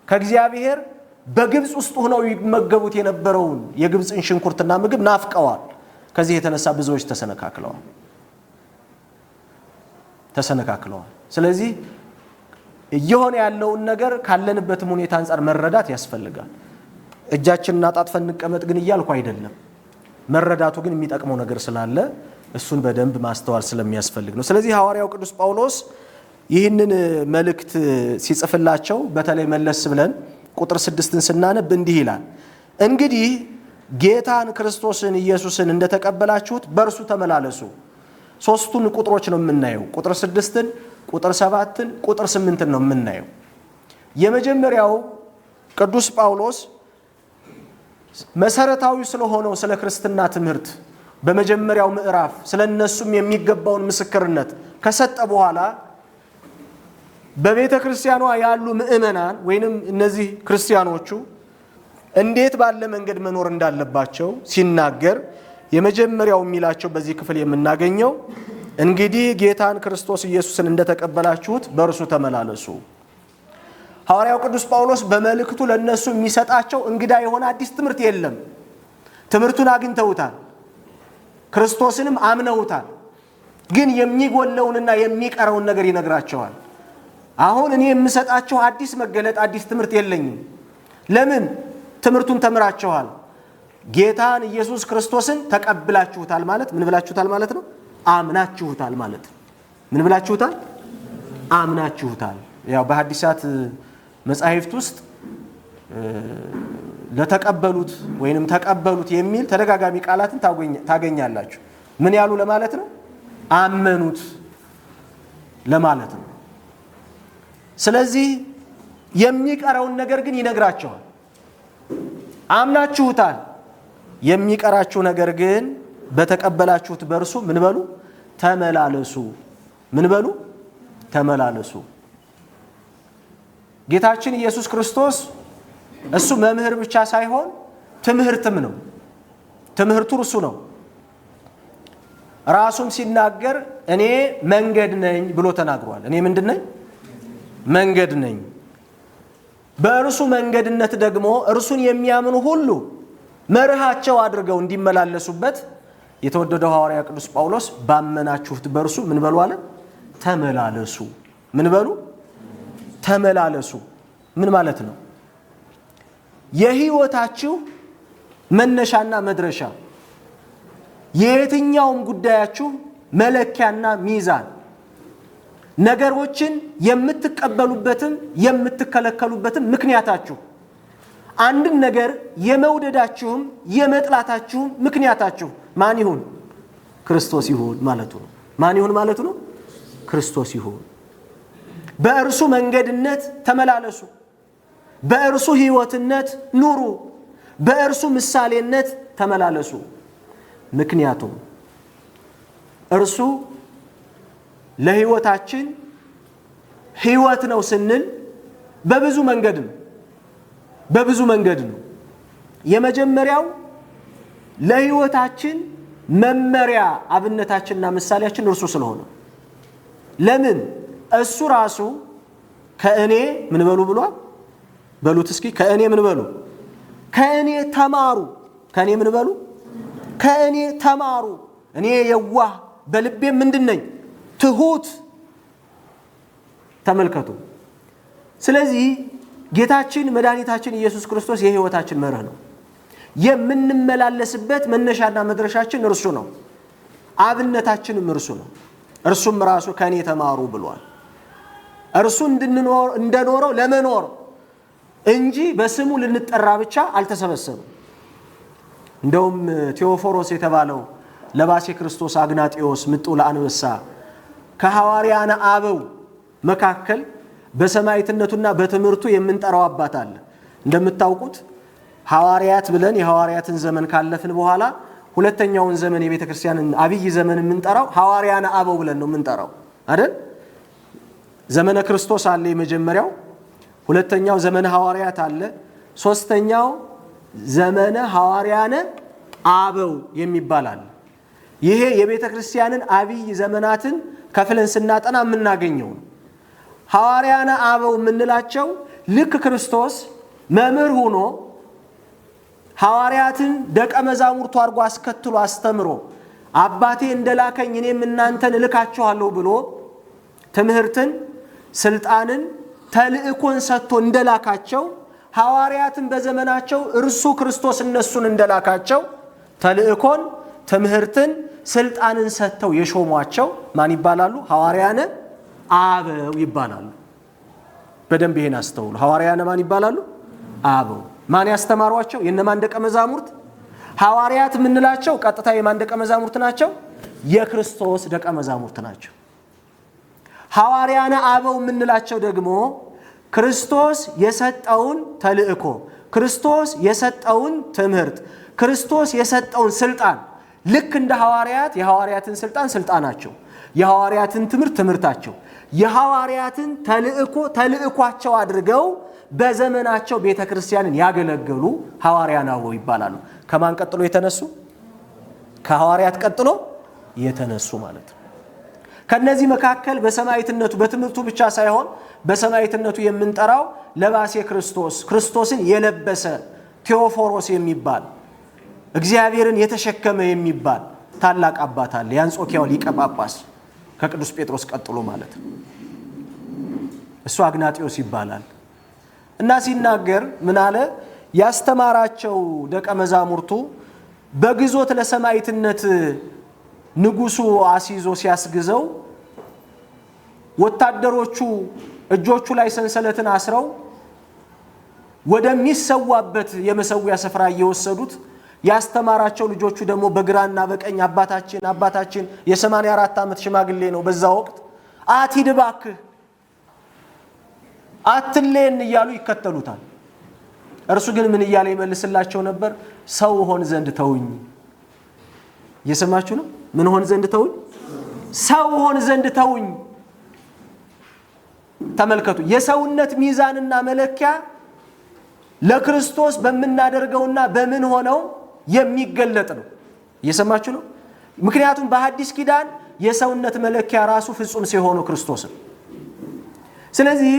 [SPEAKER 1] ከእግዚአብሔር በግብፅ ውስጥ ሆነው ይመገቡት የነበረውን የግብፅን ሽንኩርትና ምግብ ናፍቀዋል። ከዚህ የተነሳ ብዙዎች ተሰነካክለዋል። ስለዚህ እየሆነ ያለውን ነገር ካለንበትም ሁኔታ አንፃር መረዳት ያስፈልጋል። እጃችንና ጣጥፈን እንቀመጥ ግን እያልኩ አይደለም። መረዳቱ ግን የሚጠቅመው ነገር ስላለ እሱን በደንብ ማስተዋል ስለሚያስፈልግ ነው። ስለዚህ ሐዋርያው ቅዱስ ጳውሎስ ይህንን መልእክት ሲጽፍላቸው በተለይ መለስ ብለን ቁጥር 6ን ስናነብ እንዲህ ይላል፣ እንግዲህ ጌታን ክርስቶስን ኢየሱስን እንደተቀበላችሁት በእርሱ ተመላለሱ። ሶስቱን ቁጥሮች ነው የምናየው። ቁጥር 6ን፣ ቁጥር 7ን፣ ቁጥር 8ን ነው የምናየው። የመጀመሪያው ቅዱስ ጳውሎስ መሰረታዊ ስለሆነው ስለ ክርስትና ትምህርት በመጀመሪያው ምዕራፍ ስለነሱም የሚገባውን ምስክርነት ከሰጠ በኋላ በቤተ ክርስቲያኗ ያሉ ምእመናን ወይንም እነዚህ ክርስቲያኖቹ እንዴት ባለ መንገድ መኖር እንዳለባቸው ሲናገር የመጀመሪያው የሚላቸው በዚህ ክፍል የምናገኘው እንግዲህ ጌታን ክርስቶስ ኢየሱስን እንደተቀበላችሁት በእርሱ ተመላለሱ። ሐዋርያው ቅዱስ ጳውሎስ በመልእክቱ ለነሱ የሚሰጣቸው እንግዳ የሆነ አዲስ ትምህርት የለም። ትምህርቱን አግኝተውታል፣ ክርስቶስንም አምነውታል። ግን የሚጎለውንና የሚቀረውን ነገር ይነግራቸዋል። አሁን እኔ የምሰጣቸው አዲስ መገለጥ አዲስ ትምህርት የለኝም። ለምን? ትምህርቱን ተምራችኋል። ጌታን ኢየሱስ ክርስቶስን ተቀብላችሁታል ማለት ምን ብላችሁታል ማለት ነው? አምናችሁታል ማለት ነው። ምን ብላችሁታል? አምናችሁታል። ያው በሐዲሳት መጻሕፍት ውስጥ ለተቀበሉት ወይንም ተቀበሉት የሚል ተደጋጋሚ ቃላትን ታገኛላችሁ። ምን ያሉ ለማለት ነው? አመኑት ለማለት ነው። ስለዚህ የሚቀረውን ነገር ግን ይነግራቸዋል። አምናችሁታል፣ የሚቀራችሁ ነገር ግን በተቀበላችሁት በእርሱ ምን በሉ? ተመላለሱ። ምን በሉ? ተመላለሱ። ጌታችን ኢየሱስ ክርስቶስ እሱ መምህር ብቻ ሳይሆን ትምህርትም ነው። ትምህርቱ እርሱ ነው። ራሱም ሲናገር እኔ መንገድ ነኝ ብሎ ተናግሯል። እኔ ምንድን ነኝ? መንገድ ነኝ። በእርሱ መንገድነት ደግሞ እርሱን የሚያምኑ ሁሉ መርሃቸው አድርገው እንዲመላለሱበት የተወደደው ሐዋርያ ቅዱስ ጳውሎስ ባመናችሁት በእርሱ ምን በሉ አለ? ተመላለሱ። ምን በሉ? ተመላለሱ። ምን ማለት ነው? የህይወታችሁ መነሻና መድረሻ፣ የየትኛውም ጉዳያችሁ መለኪያና ሚዛን፣ ነገሮችን የምትቀበሉበትም የምትከለከሉበትም ምክንያታችሁ፣ አንድን ነገር የመውደዳችሁም የመጥላታችሁም ምክንያታችሁ ማን ይሁን? ክርስቶስ ይሁን ማለቱ ነው። ማን ይሁን ማለቱ ነው? ክርስቶስ ይሁን። በእርሱ መንገድነት ተመላለሱ፣ በእርሱ ህይወትነት ኑሩ፣ በእርሱ ምሳሌነት ተመላለሱ። ምክንያቱም እርሱ ለህይወታችን ህይወት ነው ስንል በብዙ መንገድ ነው። የመጀመሪያው ለህይወታችን መመሪያ አብነታችንና ምሳሌያችን እርሱ ስለሆነ። ለምን? እሱ ራሱ ከእኔ ምን በሉ ብሏል? በሉት እስኪ ከእኔ ምን በሉ? ከእኔ ተማሩ። ከእኔ ምን በሉ? ከእኔ ተማሩ። እኔ የዋህ በልቤም ምንድን ነኝ? ትሁት። ተመልከቱ። ስለዚህ ጌታችን መድኃኒታችን ኢየሱስ ክርስቶስ የህይወታችን መርህ ነው። የምንመላለስበት መነሻና መድረሻችን እርሱ ነው። አብነታችንም እርሱ ነው። እርሱም ራሱ ከእኔ ተማሩ ብሏል። እርሱ እንደኖረው ለመኖር እንጂ በስሙ ልንጠራ ብቻ አልተሰበሰበም። እንደውም ቴዎፎሮስ የተባለው ለባሴ ክርስቶስ አግናጢዮስ ምጡ ለአንበሳ ከሐዋርያነ አበው መካከል በሰማዕትነቱና በትምህርቱ የምንጠራው አባት አለ። እንደምታውቁት ሐዋርያት ብለን የሐዋርያትን ዘመን ካለፍን በኋላ ሁለተኛውን ዘመን የቤተ ክርስቲያንን አብይ ዘመን የምንጠራው ሐዋርያነ አበው ብለን ነው የምንጠራው አይደል? ዘመነ ክርስቶስ አለ የመጀመሪያው፣ ሁለተኛው ዘመነ ሐዋርያት አለ፣ ሶስተኛው ዘመነ ሐዋርያነ አበው የሚባል አለ። ይሄ የቤተ ክርስቲያንን አብይ ዘመናትን ከፍለን ስናጠና የምናገኘው ነው። ሐዋርያነ አበው የምንላቸው ልክ ክርስቶስ መምህር ሆኖ ሐዋርያትን ደቀ መዛሙርቱ አድርጎ አስከትሎ አስተምሮ አባቴ እንደላከኝ እኔም እናንተን እልካችኋለሁ ብሎ ትምህርትን፣ ስልጣንን፣ ተልእኮን ሰጥቶ እንደላካቸው ሐዋርያትን በዘመናቸው እርሱ ክርስቶስ እነሱን እንደላካቸው ተልእኮን፣ ትምህርትን፣ ስልጣንን ሰጥተው የሾሟቸው ማን ይባላሉ? ሐዋርያነ አበው ይባላሉ። በደንብ ይሄን አስተውሉ። ሐዋርያነ ማን ይባላሉ? አበው። ማን ያስተማሯቸው? የነማን ደቀ መዛሙርት? ሐዋርያት የምንላቸው ቀጥታ የማን ደቀ መዛሙርት ናቸው? የክርስቶስ ደቀ መዛሙርት ናቸው። ሐዋርያነ አበው የምንላቸው ደግሞ ክርስቶስ የሰጠውን ተልእኮ፣ ክርስቶስ የሰጠውን ትምህርት፣ ክርስቶስ የሰጠውን ስልጣን ልክ እንደ ሐዋርያት የሐዋርያትን ስልጣን ስልጣናቸው፣ የሐዋርያትን ትምህርት ትምህርታቸው፣ የሐዋርያትን ተልእኮ ተልእኳቸው አድርገው በዘመናቸው ቤተ ክርስቲያንን ያገለገሉ ሐዋርያነ አበው ይባላሉ። ከማን ቀጥሎ የተነሱ? ከሐዋርያት ቀጥሎ የተነሱ ማለት ነው። ከነዚህ መካከል በሰማዕትነቱ በትምህርቱ ብቻ ሳይሆን በሰማዕትነቱ የምንጠራው ለባሴ ክርስቶስ ክርስቶስን የለበሰ ቴዎፎሮስ የሚባል እግዚአብሔርን የተሸከመ የሚባል ታላቅ አባት አለ። የአንጾኪያው ሊቀ ጳጳስ ከቅዱስ ጴጥሮስ ቀጥሎ ማለት ነው። እሱ አግናጢዮስ ይባላል እና ሲናገር ምን አለ? ያስተማራቸው ደቀ መዛሙርቱ በግዞት ለሰማዕትነት ንጉሱ አስይዞ ሲያስግዘው ወታደሮቹ እጆቹ ላይ ሰንሰለትን አስረው ወደሚሰዋበት የመሰዊያ ስፍራ እየወሰዱት ያስተማራቸው ልጆቹ ደግሞ በግራና በቀኝ አባታችን የ84 ዓመት ሽማግሌ ነው በዛ ወቅት አትሂድ እባክህ አትሌን እያሉ ይከተሉታል። እርሱ ግን ምን እያለ ይመልስላቸው ነበር? ሰው ሆን ዘንድ ተውኝ። እየሰማችሁ ነው? ምን ሆን ዘንድ ተውኝ? ሰው ሆን ዘንድ ተውኝ። ተመልከቱ፣ የሰውነት ሚዛንና መለኪያ ለክርስቶስ በምናደርገውና በምን ሆነው የሚገለጥ ነው። እየሰማችሁ ነው? ምክንያቱም በሐዲስ ኪዳን የሰውነት መለኪያ ራሱ ፍጹም ሲሆኑ ክርስቶስ ነው። ስለዚህ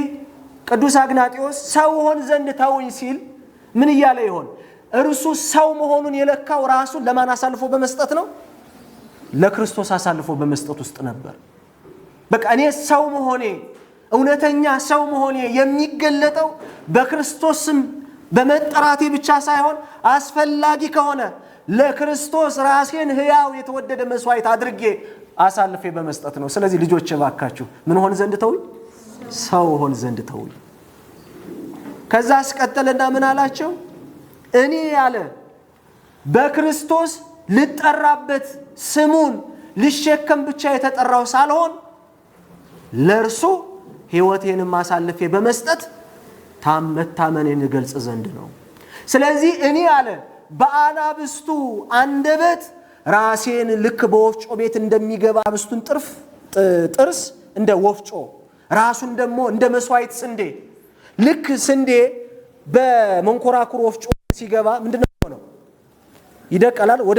[SPEAKER 1] ቅዱስ አግናጢዮስ ሰው ሆን ዘንድ ተውኝ ሲል ምን እያለ ይሆን? እርሱ ሰው መሆኑን የለካው ራሱን ለማን አሳልፎ በመስጠት ነው? ለክርስቶስ አሳልፎ በመስጠት ውስጥ ነበር። በቃ እኔ ሰው መሆኔ እውነተኛ ሰው መሆኔ የሚገለጠው በክርስቶስም በመጠራቴ ብቻ ሳይሆን አስፈላጊ ከሆነ ለክርስቶስ ራሴን ሕያው የተወደደ መስዋዕት አድርጌ አሳልፌ በመስጠት ነው። ስለዚህ ልጆች እባካችሁ ምን ሆን ዘንድ ተውኝ? ሰው ሆን ዘንድ ተውኝ። ከዛ አስቀጠለና ምን አላቸው? እኔ ያለ በክርስቶስ ልጠራበት ስሙን ልሸከም ብቻ የተጠራው ሳልሆን ለእርሱ ሕይወቴንም አሳልፌ በመስጠት መታመኔን እገልጽ ዘንድ ነው። ስለዚህ እኔ ያለ በአናብስቱ አንደበት ራሴን ልክ በወፍጮ ቤት እንደሚገባ አብስቱን ጥርስ እንደ ወፍጮ ራሱን ደግሞ እንደ መስዋዕት ስንዴ ልክ ስንዴ በመንኮራኩር ወፍጮ ሲገባ ምንድነው ሆነው? ይደቀላል። ወደ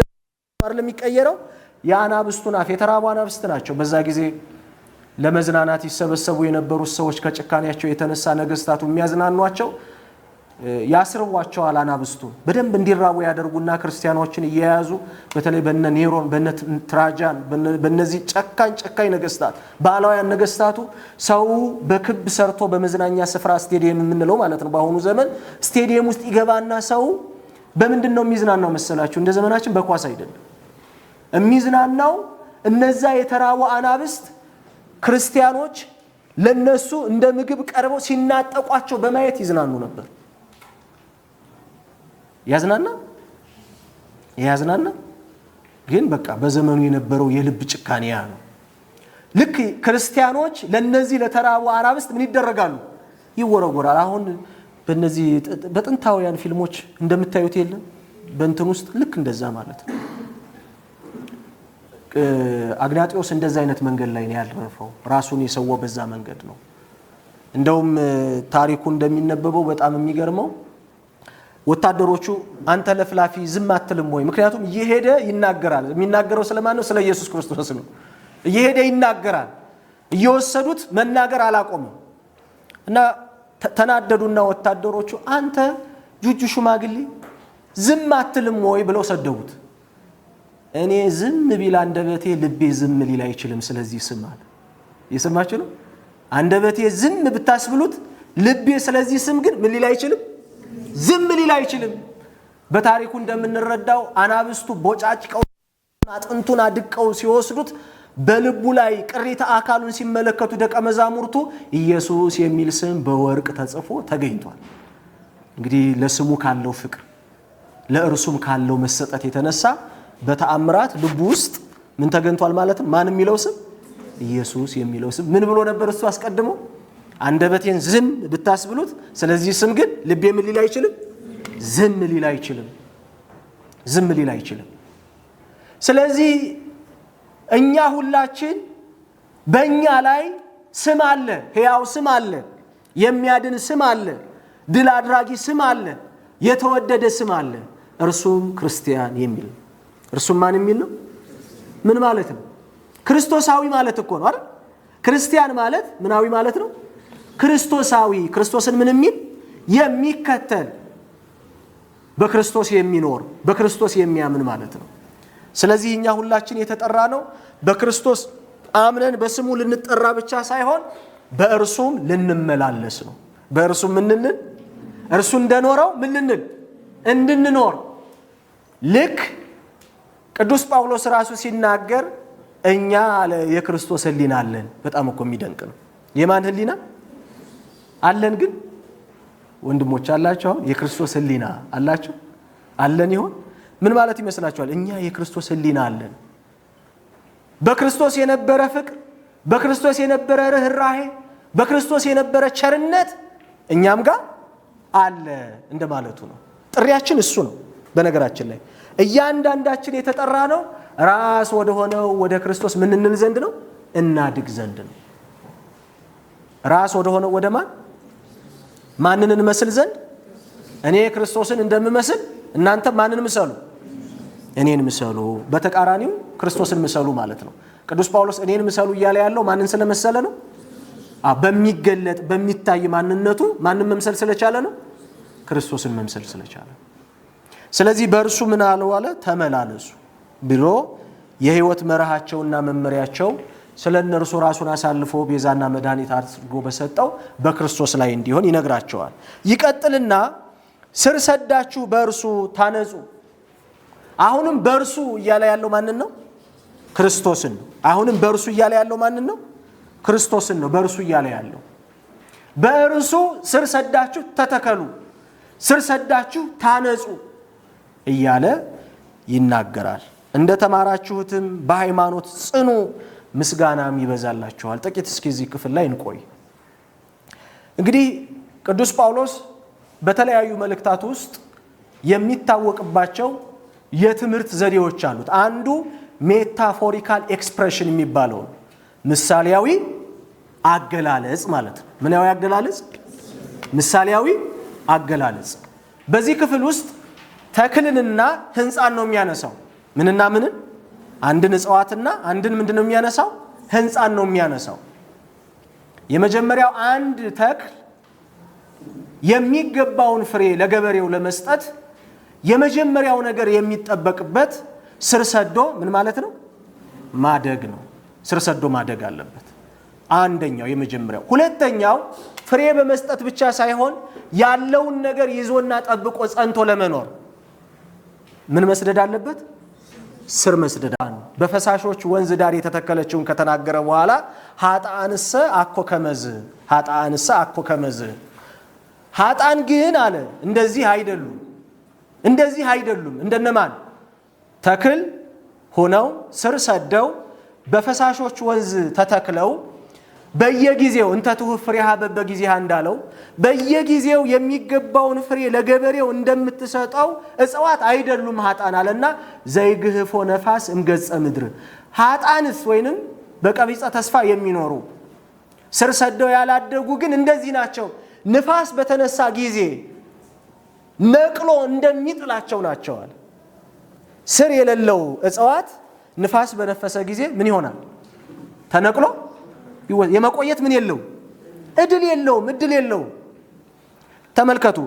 [SPEAKER 1] አይደለም የሚቀየረው። የአናብስቱን አፍ የተራቡ አናብስት ናቸው። በዛ ጊዜ ለመዝናናት ይሰበሰቡ የነበሩት ሰዎች ከጭካኔያቸው የተነሳ ነገስታቱ የሚያዝናኗቸው ያስርቧቸዋል። አናብስቱን በደንብ እንዲራቡ ያደርጉና ክርስቲያኖችን እየያዙ በተለይ በነ ኔሮን በነ ትራጃን በነዚህ ጨካኝ ነገስታት ባላውያን ነገስታቱ ሰው በክብ ሰርቶ በመዝናኛ ስፍራ ስቴዲየም የምንለው ማለት ነው በአሁኑ ዘመን ስቴዲየም ውስጥ ይገባና ሰው በምንድን ነው የሚዝናናው መሰላችሁ? እንደ ዘመናችን በኳስ አይደለም የሚዝናናው። እነዛ የተራቡ አናብስት ክርስቲያኖች ለነሱ እንደ ምግብ ቀርበው ሲናጠቋቸው በማየት ይዝናኑ ነበር። ያዝናና ግን በቃ በዘመኑ የነበረው የልብ ጭካኔ ነው። ልክ ክርስቲያኖች ለነዚህ ለተራቡ አናብስት ምን ይደረጋሉ? ይወረወራል። አሁን በነዚህ በጥንታውያን ፊልሞች እንደምታዩት የለም በእንትን ውስጥ ልክ እንደዛ ማለት ነው። አግናጢዮስ እንደዛ አይነት መንገድ ላይ ነው ያልረፈው። ራሱን የሰወው በዛ መንገድ ነው። እንደውም ታሪኩ እንደሚነበበው በጣም የሚገርመው ወታደሮቹ አንተ ለፍላፊ ዝም አትልም ወይ? ምክንያቱም እየሄደ ይናገራል። የሚናገረው ስለማን ነው? ስለ ኢየሱስ ክርስቶስ ነው። እየሄደ ይናገራል። እየወሰዱት መናገር አላቆመም እና ተናደዱና ወታደሮቹ አንተ ጁጁ ሽማግሌ ዝም አትልም ወይ ብለው ሰደቡት። እኔ ዝም ቢል አንደበቴ ልቤ ዝም ሊል አይችልም። ስለዚህ ስም አለ። እየሰማችሁ ነው? አንደበቴ ዝም ብታስብሉት ልቤ ስለዚህ ስም ግን ምን ሊል አይችልም? ዝም ሊል አይችልም። በታሪኩ እንደምንረዳው አናብስቱ ቦጫጭቀው አጥንቱን አድቀው ሲወስዱት በልቡ ላይ ቅሪተ አካሉን ሲመለከቱ ደቀ መዛሙርቱ ኢየሱስ የሚል ስም በወርቅ ተጽፎ ተገኝቷል። እንግዲህ ለስሙ ካለው ፍቅር ለእርሱም ካለው መሰጠት የተነሳ በተአምራት ልቡ ውስጥ ምን ተገኝቷል ማለት ነው? ማን የሚለው ስም? ኢየሱስ የሚለው ስም። ምን ብሎ ነበር እሱ አስቀድሞ? አንደበቴን ዝም ብታስብሉት ስለዚህ ስም ግን ልቤ ምን ሊል አይችልም? ዝም ሊል አይችልም። ዝም ሊል አይችልም። ስለዚህ እኛ ሁላችን በእኛ ላይ ስም አለ፣ ሕያው ስም አለ፣ የሚያድን ስም አለ፣ ድል አድራጊ ስም አለ፣ የተወደደ ስም አለ። እርሱም ክርስቲያን የሚል። እርሱም ማን የሚል ነው? ምን ማለት ነው? ክርስቶሳዊ ማለት እኮ ነው አይደል? ክርስቲያን ማለት ምናዊ ማለት ነው? ክርስቶሳዊ። ክርስቶስን ምን የሚል? የሚከተል፣ በክርስቶስ የሚኖር፣ በክርስቶስ የሚያምን ማለት ነው። ስለዚህ እኛ ሁላችን የተጠራ ነው በክርስቶስ አምነን በስሙ ልንጠራ ብቻ ሳይሆን በእርሱም ልንመላለስ ነው። በእርሱም ምንልን? እርሱ እንደኖረው ምን ልንል? እንድንኖር። ልክ ቅዱስ ጳውሎስ ራሱ ሲናገር እኛ የክርስቶስ ሕሊና አለን። በጣም እኮ የሚደንቅ ነው። የማን ሕሊና አለን? ግን ወንድሞች አላችሁ? አሁን የክርስቶስ ሕሊና አላችሁ? አለን ይሆን? ምን ማለት ይመስላችኋል? እኛ የክርስቶስ ሕሊና አለን። በክርስቶስ የነበረ ፍቅር፣ በክርስቶስ የነበረ ርኅራኄ፣ በክርስቶስ የነበረ ቸርነት እኛም ጋር አለ እንደማለቱ ነው። ጥሪያችን እሱ ነው። በነገራችን ላይ እያንዳንዳችን የተጠራ ነው ራስ ወደ ሆነው ወደ ክርስቶስ ምን እንል ዘንድ ነው? እናድግ ዘንድ ነው። ራስ ወደ ሆነው ወደ ማንን እንመስል ዘንድ? እኔ ክርስቶስን እንደምመስል እናንተ ማንን ምሰሉ? እኔን ምሰሉ። በተቃራኒው ክርስቶስን ምሰሉ ማለት ነው። ቅዱስ ጳውሎስ እኔን ምሰሉ እያለ ያለው ማንን ስለመሰለ ነው? በሚገለጥ በሚታይ ማንነቱ ማንን መምሰል ስለቻለ ነው? ክርስቶስን መምሰል ስለቻለ። ስለዚህ በእርሱ ምን አለው አለ? ተመላለሱ ብሎ የሕይወት መርሃቸውና መመሪያቸው ስለ እነርሱ ራሱን አሳልፎ ቤዛና መድኃኒት አድርጎ በሰጠው በክርስቶስ ላይ እንዲሆን ይነግራቸዋል። ይቀጥልና ስር ሰዳችሁ በእርሱ ታነጹ። አሁንም በእርሱ እያለ ያለው ማንን ነው? ክርስቶስን ነው። አሁንም በእርሱ እያለ ያለው ማንን ነው? ክርስቶስን ነው። በእርሱ እያለ ያለው በእርሱ ስር ሰዳችሁ ተተከሉ፣ ስር ሰዳችሁ ታነጹ እያለ ይናገራል። እንደ ተማራችሁትም በሃይማኖት ጽኑ፣ ምስጋናም ይበዛላችኋል። ጥቂት እስኪ እዚህ ክፍል ላይ እንቆይ። እንግዲህ ቅዱስ ጳውሎስ በተለያዩ መልእክታት ውስጥ የሚታወቅባቸው የትምህርት ዘዴዎች አሉት። አንዱ ሜታፎሪካል ኤክስፕሬሽን የሚባለው ምሳሌያዊ አገላለጽ ማለት ነው። ምናዊ አገላለጽ? ምሳሌያዊ አገላለጽ። በዚህ ክፍል ውስጥ ተክልንና ሕንፃን ነው የሚያነሳው። ምንና ምንን? አንድን እጽዋትና አንድን ምንድን ነው የሚያነሳው? ሕንፃን ነው የሚያነሳው። የመጀመሪያው አንድ ተክል የሚገባውን ፍሬ ለገበሬው ለመስጠት የመጀመሪያው ነገር የሚጠበቅበት ስር ሰዶ ምን ማለት ነው? ማደግ ነው። ስር ሰዶ ማደግ አለበት። አንደኛው የመጀመሪያው። ሁለተኛው ፍሬ በመስጠት ብቻ ሳይሆን ያለውን ነገር ይዞና ጠብቆ ጸንቶ ለመኖር ምን መስደድ አለበት? ስር መስደድ። በፈሳሾች ወንዝ ዳር የተተከለችውን ከተናገረ በኋላ ኃጥአንሰ አኮ ከመዝ፣ ኃጥአንሰ አኮ ከመዝ፣ ኃጥአን ግን አለ እንደዚህ አይደሉም፣ እንደዚህ አይደሉም። እንደነማን? ተክል ሆነው ስር ሰደው በፈሳሾች ወንዝ ተተክለው በየጊዜው እንተ ትሁብ ፍሬሃ በበጊዜሃ እንዳለው በየጊዜው የሚገባውን ፍሬ ለገበሬው እንደምትሰጠው እጽዋት አይደሉም ኃጥአን አለና ዘይግህፎ ነፋስ እምገጸ ምድር። ኃጥአንስ ወይንም በቀቢጸ ተስፋ የሚኖሩ ስር ሰደው ያላደጉ ግን እንደዚህ ናቸው። ንፋስ በተነሳ ጊዜ ነቅሎ እንደሚጥላቸው ናቸዋል። ስር የሌለው እጽዋት ንፋስ በነፈሰ ጊዜ ምን ይሆናል? ተነቅሎ የመቆየት ምን የለው? እድል የለውም። እድል የለውም። ተመልከቱ።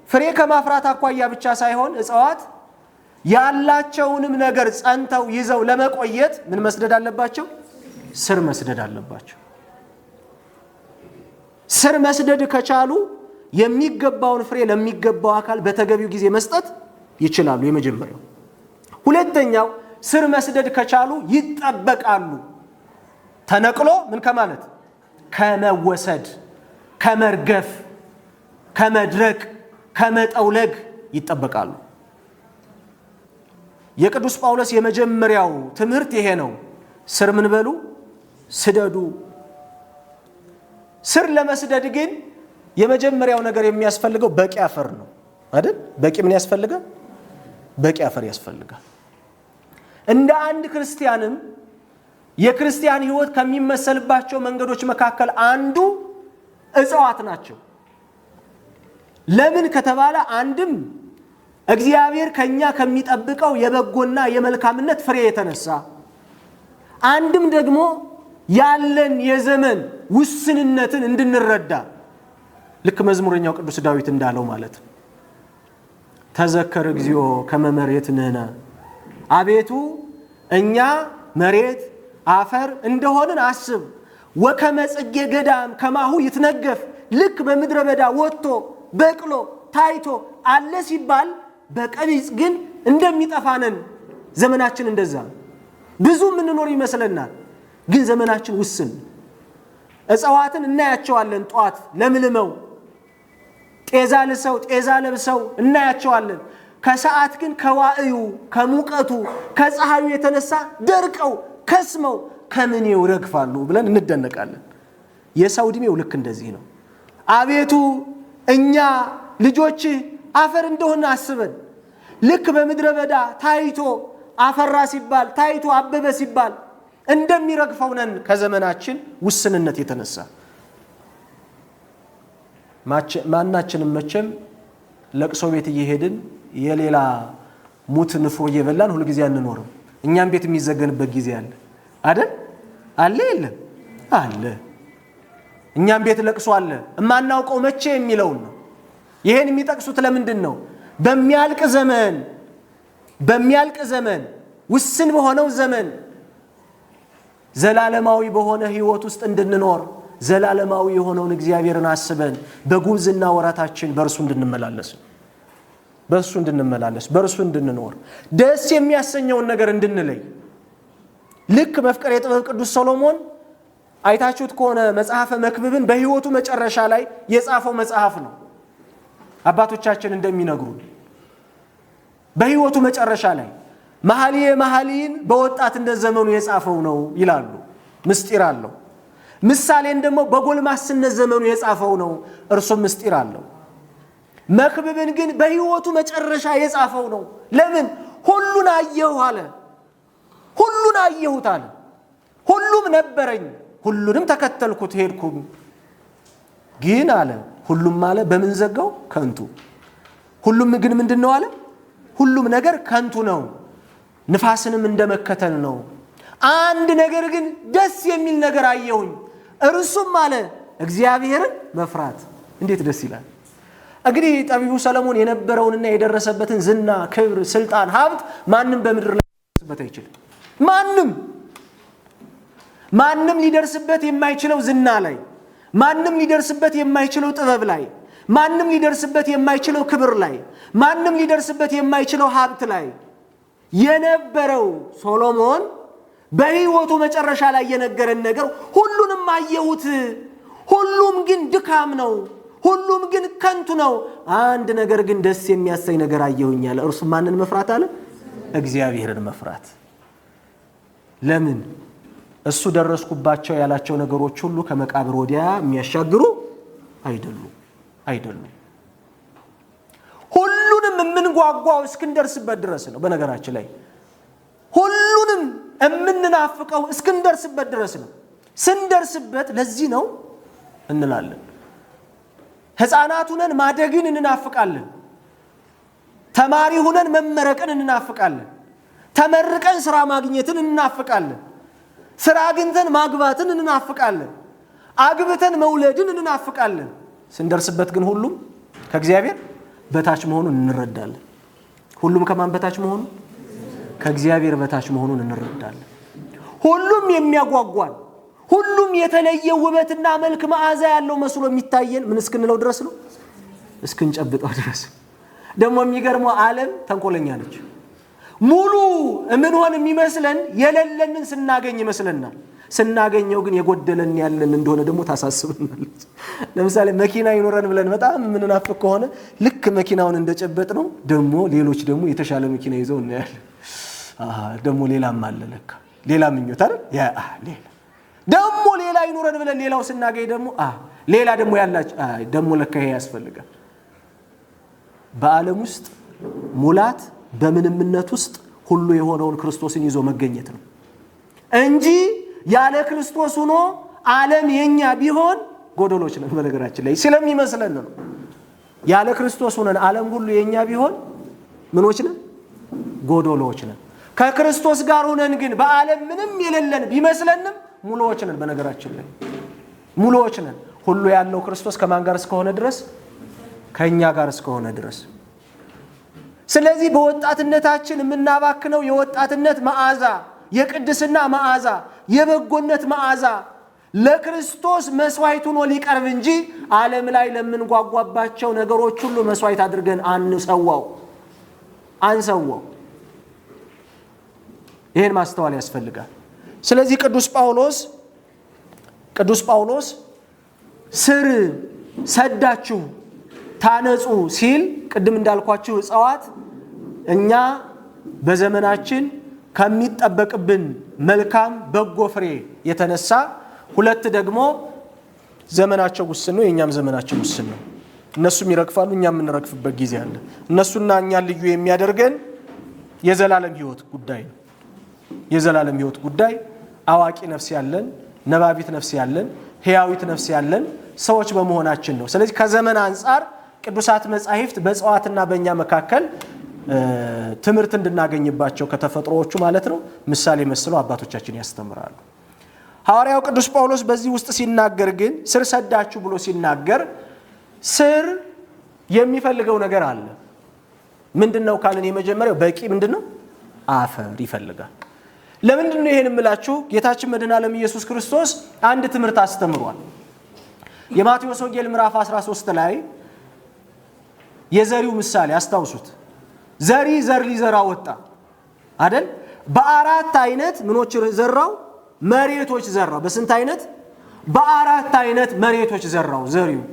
[SPEAKER 1] ፍሬ ከማፍራት አኳያ ብቻ ሳይሆን እጽዋት ያላቸውንም ነገር ጸንተው ይዘው ለመቆየት ምን መስደድ አለባቸው? ስር መስደድ አለባቸው። ስር መስደድ ከቻሉ የሚገባውን ፍሬ ለሚገባው አካል በተገቢው ጊዜ መስጠት ይችላሉ። የመጀመሪያው። ሁለተኛው ስር መስደድ ከቻሉ ይጠበቃሉ። ተነቅሎ ምን ከማለት ከመወሰድ፣ ከመርገፍ፣ ከመድረቅ፣ ከመጠውለግ ይጠበቃሉ። የቅዱስ ጳውሎስ የመጀመሪያው ትምህርት ይሄ ነው። ስር ምን በሉ ስደዱ። ስር ለመስደድ ግን የመጀመሪያው ነገር የሚያስፈልገው በቂ አፈር ነው አይደል? በቂ ምን ያስፈልጋል? በቂ አፈር ያስፈልጋል። እንደ አንድ ክርስቲያንም የክርስቲያን ሕይወት ከሚመሰልባቸው መንገዶች መካከል አንዱ እጽዋት ናቸው። ለምን ከተባለ አንድም እግዚአብሔር ከኛ ከሚጠብቀው የበጎና የመልካምነት ፍሬ የተነሳ፣ አንድም ደግሞ ያለን የዘመን ውስንነትን እንድንረዳ ልክ መዝሙረኛው ቅዱስ ዳዊት እንዳለው ማለት ነው። ተዘከር እግዚኦ ከመ መሬት ንሕነ፣ አቤቱ እኛ መሬት አፈር እንደሆንን አስብ። ወከመ ጽጌ ገዳም ከማሁ ይትነገፍ፣ ልክ በምድረ በዳ ወጥቶ በቅሎ ታይቶ አለ ሲባል በቀቢጽ ግን እንደሚጠፋነን። ዘመናችን እንደዛ ብዙ ምንኖር ይመስለናል፣ ግን ዘመናችን ውስን። እጽዋትን እናያቸዋለን፣ ጧት ለምልመው ጤዛ ልሰው ጤዛ ለብሰው እናያቸዋለን። ከሰዓት ግን ከዋዕዩ ከሙቀቱ ከፀሐዩ የተነሳ ደርቀው ከስመው ከምኔው ረግፋሉ ብለን እንደነቃለን። የሰው ዕድሜው ልክ እንደዚህ ነው። አቤቱ እኛ ልጆች አፈር እንደሆነ አስበን፣ ልክ በምድረ በዳ ታይቶ አፈራ ሲባል ታይቶ አበበ ሲባል እንደሚረግፈው ነን ከዘመናችን ውስንነት የተነሳ። ማናችንም መቼም ለቅሶ ቤት እየሄድን የሌላ ሙት ንፍሮ እየበላን ሁሉ ጊዜ አንኖርም። እኛም ቤት የሚዘገንበት ጊዜ አለ አይደል? አለ የለም? አለ። እኛም ቤት ለቅሶ አለ። እማናውቀው መቼ የሚለውን ነው። ይሄን የሚጠቅሱት ለምንድን ነው? በሚያልቅ ዘመን ውስን በሆነው ዘመን ዘላለማዊ በሆነ ሕይወት ውስጥ እንድንኖር ዘላለማዊ የሆነውን እግዚአብሔርን አስበን በጉብዝና ወራታችን በእርሱ እንድንመላለስ በእርሱ እንድንኖር ደስ የሚያሰኘውን ነገር እንድንለይ። ልክ መፍቀሬ ጥበብ ቅዱስ ሰሎሞን አይታችሁት ከሆነ መጽሐፈ መክብብን በሕይወቱ መጨረሻ ላይ የጻፈው መጽሐፍ ነው። አባቶቻችን እንደሚነግሩን በሕይወቱ መጨረሻ ላይ መኃልየ መኃልይን በወጣትነት ዘመኑ የጻፈው ነው ይላሉ። ምስጢር አለው። ምሳሌን ደግሞ በጎልማስነት ዘመኑ የጻፈው ነው፣ እርሱም ምስጢር አለው። መክብብን ግን በሕይወቱ መጨረሻ የጻፈው ነው። ለምን? ሁሉን አየሁ አለ። ሁሉን አየሁት አለ። ሁሉም ነበረኝ፣ ሁሉንም ተከተልኩት ሄድኩም። ግን አለ ሁሉም አለ በምን ዘጋው? ከንቱ። ሁሉም ግን ምንድን ነው አለ? ሁሉም ነገር ከንቱ ነው፣ ንፋስንም እንደመከተል ነው። አንድ ነገር ግን ደስ የሚል ነገር አየሁኝ፣ እርሱም አለ እግዚአብሔርን መፍራት። እንዴት ደስ ይላል! እንግዲህ ጠቢቡ ሰለሞን የነበረውንና የደረሰበትን ዝና፣ ክብር፣ ስልጣን፣ ሀብት ማንም በምድር ላይ ሊደርስበት አይችልም። ማንም ሊደርስበት የማይችለው ዝና ላይ፣ ማንም ሊደርስበት የማይችለው ጥበብ ላይ፣ ማንም ሊደርስበት የማይችለው ክብር ላይ፣ ማንም ሊደርስበት የማይችለው ሀብት ላይ የነበረው ሶሎሞን በሕይወቱ መጨረሻ ላይ የነገረን ነገር ሁሉንም አየሁት፣ ሁሉም ግን ድካም ነው፣ ሁሉም ግን ከንቱ ነው። አንድ ነገር ግን ደስ የሚያሰኝ ነገር አየሁኝ አለ። እርሱ ማንን መፍራት አለ? እግዚአብሔርን መፍራት። ለምን? እሱ ደረስኩባቸው ያላቸው ነገሮች ሁሉ ከመቃብር ወዲያ የሚያሻግሩ አይደሉም። ሁሉንም የምንጓጓው እስክንደርስበት ድረስ ነው። በነገራችን ላይ ሁሉንም የምንናፍቀው እስክንደርስበት ድረስ ነው። ስንደርስበት ለዚህ ነው እንላለን። ሕፃናት ሁነን ማደግን እንናፍቃለን። ተማሪ ሁነን መመረቅን እንናፍቃለን። ተመርቀን ስራ ማግኘትን እንናፍቃለን። ስራ አግኝተን ማግባትን እንናፍቃለን። አግብተን መውለድን እንናፍቃለን። ስንደርስበት ግን ሁሉም ከእግዚአብሔር በታች መሆኑን እንረዳለን። ሁሉም ከማን በታች መሆኑን? ከእግዚአብሔር በታች መሆኑን እንረዳለን። ሁሉም የሚያጓጓን፣ ሁሉም የተለየ ውበትና መልክ መዓዛ ያለው መስሎ የሚታየን ምን እስክንለው ድረስ ነው? እስክንጨብጠው ድረስ። ደግሞ የሚገርመው ዓለም ተንኮለኛ ነች። ሙሉ ምን ሆነ የሚመስለን የሌለንን ስናገኝ ይመስለናል። ስናገኘው ግን የጎደለን ያለን እንደሆነ ደግሞ ታሳስብናለች። ለምሳሌ መኪና ይኖረን ብለን በጣም ምንናፍቅ ከሆነ ልክ መኪናውን እንደጨበጥ ነው ደግሞ ሌሎች ደግሞ የተሻለ መኪና ይዘው እናያለን። ደግሞ ሌላም አለ ለካ ሌላ ምኞት አይደል? ሌላ ደግሞ ሌላ ይኖረን ብለን ሌላው ስናገኝ ደግሞ ሌላ ደግሞ ያላችሁ ደግሞ ለካ ይሄ ያስፈልጋል። በዓለም ውስጥ ሙላት በምንምነት ውስጥ ሁሉ የሆነውን ክርስቶስን ይዞ መገኘት ነው እንጂ ያለ ክርስቶስ ሆኖ ዓለም የኛ ቢሆን ጎደሎች ነን። በነገራችን ላይ ስለሚመስለን ነው። ያለ ክርስቶስ ሆነን ዓለም ሁሉ የኛ ቢሆን ምኖች ነን? ጎደሎች ነን። ከክርስቶስ ጋር ሆነን ግን በዓለም ምንም የሌለን ቢመስለንም ሙሉዎች ነን። በነገራችን ላይ ሙሉዎች ነን። ሁሉ ያለው ክርስቶስ ከማን ጋር እስከሆነ ድረስ? ከኛ ጋር እስከሆነ ድረስ። ስለዚህ በወጣትነታችን የምናባክነው የወጣትነት መዓዛ፣ የቅድስና መዓዛ፣ የበጎነት መዓዛ ለክርስቶስ መስዋዕት ሆኖ ሊቀርብ እንጂ ዓለም ላይ ለምንጓጓባቸው ነገሮች ሁሉ መስዋዕት አድርገን አንሰዋው። ይሄን ማስተዋል ያስፈልጋል። ስለዚህ ቅዱስ ጳውሎስ ስር ሰዳችሁ ታነጹ ሲል ቅድም እንዳልኳችሁ እጽዋት እኛ በዘመናችን ከሚጠበቅብን መልካም በጎ ፍሬ የተነሳ ሁለት ደግሞ ዘመናቸው ውስን ነው፣ የኛም ዘመናችን ውስን ነው። እነሱም ይረግፋሉ፣ እኛም የምንረግፍበት ጊዜ አለ። እነሱና እኛን ልዩ የሚያደርገን የዘላለም ሕይወት ጉዳይ ነው። የዘላለም ሕይወት ጉዳይ አዋቂ ነፍስ ያለን፣ ነባቢት ነፍስ ያለን፣ ሕያዊት ነፍስ ያለን ሰዎች በመሆናችን ነው። ስለዚህ ከዘመን አንጻር ቅዱሳት መጻሕፍት በእጽዋትና በእኛ መካከል ትምህርት እንድናገኝባቸው ከተፈጥሮዎቹ ማለት ነው ምሳሌ መስለው አባቶቻችን ያስተምራሉ። ሐዋርያው ቅዱስ ጳውሎስ በዚህ ውስጥ ሲናገር ግን ስር ሰዳችሁ ብሎ ሲናገር ስር የሚፈልገው ነገር አለ። ምንድነው ካልን የመጀመሪያው በቂ ምንድነው? አፈር ይፈልጋል። ለምንድነው ይሄን የምላችሁ? ጌታችን መድኃኔዓለም ኢየሱስ ክርስቶስ አንድ ትምህርት አስተምሯል። የማቴዎስ ወንጌል ምዕራፍ 13 ላይ የዘሪው ምሳሌ አስታውሱት። ዘሪ ዘር ሊዘራ ወጣ አይደል? በአራት አይነት ምኖች ዘራው? መሬቶች ዘራው። በስንት አይነት? በአራት አይነት መሬቶች ዘራው ዘሪው።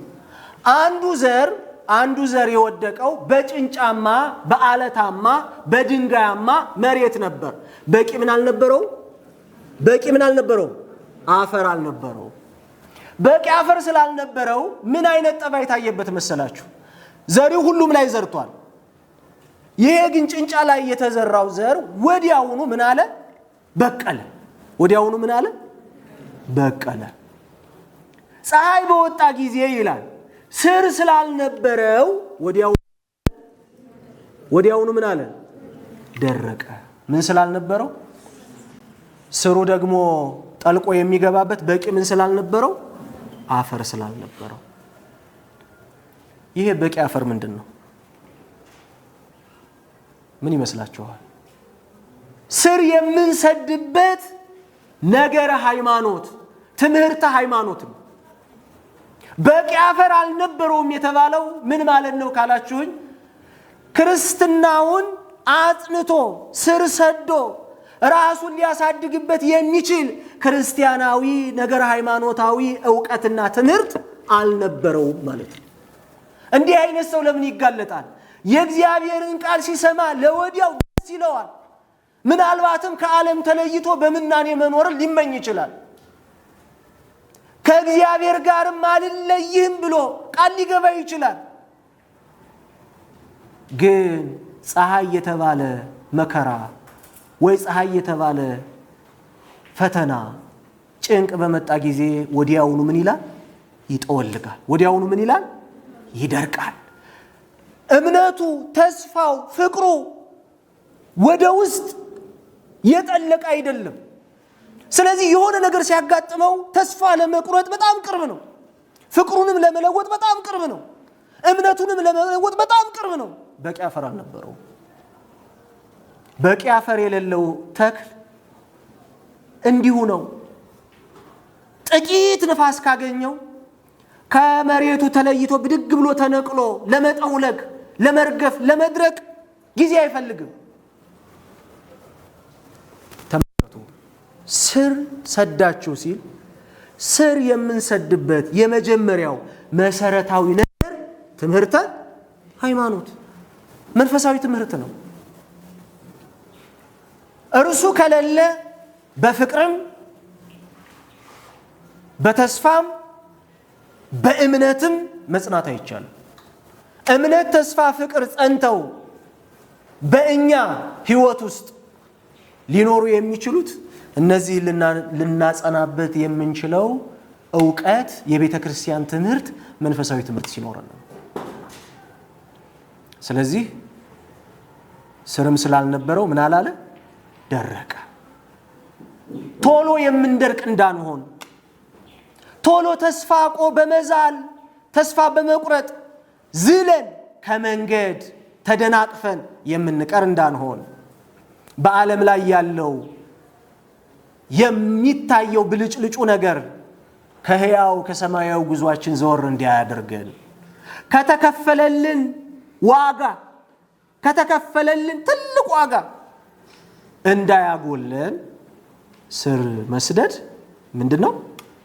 [SPEAKER 1] አንዱ ዘር የወደቀው በጭንጫማ፣ በአለታማ፣ በድንጋያማ መሬት ነበር። በቂ ምን አልነበረው? አፈር አልነበረው። በቂ አፈር ስላልነበረው ምን አይነት ጠባይ ታየበት መሰላችሁ? ዘሪው ሁሉም ላይ ዘርቷል። ይሄ ግን ጭንጫ ላይ የተዘራው ዘር ወዲያውኑ ምን አለ? በቀለ። ወዲያውኑ ምን አለ? በቀለ። ፀሐይ በወጣ ጊዜ ይላል ስር ስላልነበረው ወዲያውኑ ምን አለ? ደረቀ። ምን ስላልነበረው? ስሩ ደግሞ ጠልቆ የሚገባበት በቂ ምን ስላልነበረው? አፈር ስላልነበረው። ይሄ በቂ አፈር ምንድን ነው? ምን ይመስላችኋል? ስር የምንሰድበት ነገረ ሃይማኖት፣ ትምህርተ ሃይማኖት ነው። በቂ አፈር አልነበረውም የተባለው ምን ማለት ነው ካላችሁኝ፣ ክርስትናውን አጽንቶ ስር ሰዶ ራሱን ሊያሳድግበት የሚችል ክርስቲያናዊ ነገረ ሃይማኖታዊ ዕውቀትና ትምህርት አልነበረውም ማለት ነው። እንዲህ አይነት ሰው ለምን ይጋለጣል? የእግዚአብሔርን ቃል ሲሰማ ለወዲያው ደስ ይለዋል። ምናልባትም ከዓለም ተለይቶ በምናኔ መኖርን ሊመኝ ይችላል። ከእግዚአብሔር ጋርም አልለይህም ብሎ ቃል ሊገባ ይችላል። ግን ፀሐይ የተባለ መከራ ወይ ፀሐይ የተባለ ፈተና ጭንቅ በመጣ ጊዜ ወዲያውኑ ምን ይላል? ይጠወልጋል። ወዲያውኑ ምን ይላል? ይደርቃል። እምነቱ፣ ተስፋው፣ ፍቅሩ ወደ ውስጥ የጠለቀ አይደለም። ስለዚህ የሆነ ነገር ሲያጋጥመው ተስፋ ለመቁረጥ በጣም ቅርብ ነው። ፍቅሩንም ለመለወጥ በጣም ቅርብ ነው። እምነቱንም ለመለወጥ በጣም ቅርብ ነው። በቂ አፈር አልነበረው። በቂ አፈር የሌለው ተክል እንዲሁ ነው። ጥቂት ንፋስ ካገኘው ከመሬቱ ተለይቶ ብድግ ብሎ ተነቅሎ ለመጠውለግ፣ ለመርገፍ፣ ለመድረቅ ጊዜ አይፈልግም። ተመልከቱ። ስር ሰዳችሁ ሲል ስር የምንሰድበት የመጀመሪያው መሰረታዊ ነገር ትምህርተ ሃይማኖት መንፈሳዊ ትምህርት ነው። እርሱ ከሌለ በፍቅርም በተስፋም በእምነትም መጽናት አይቻልም። እምነት፣ ተስፋ፣ ፍቅር ጸንተው በእኛ ሕይወት ውስጥ ሊኖሩ የሚችሉት እነዚህ ልናጸናበት የምንችለው ዕውቀት፣ የቤተ ክርስቲያን ትምህርት፣ መንፈሳዊ ትምህርት ሲኖረን ነው። ስለዚህ ስርም ስላልነበረው ምን አላለ? ደረቀ። ቶሎ የምንደርቅ እንዳንሆን፣ ቶሎ ተስፋ በመዛል ተስፋ በመቁረጥ ዝለን ከመንገድ ተደናቅፈን የምንቀር እንዳንሆን፣ በዓለም ላይ ያለው የሚታየው ብልጭልጩ ነገር ከሕያው ከሰማያዊ ጉዟችን ዘወር እንዲያደርገን ከተከፈለልን ትልቅ ዋጋ እንዳያጎለን ስር መስደድ ምንድነው?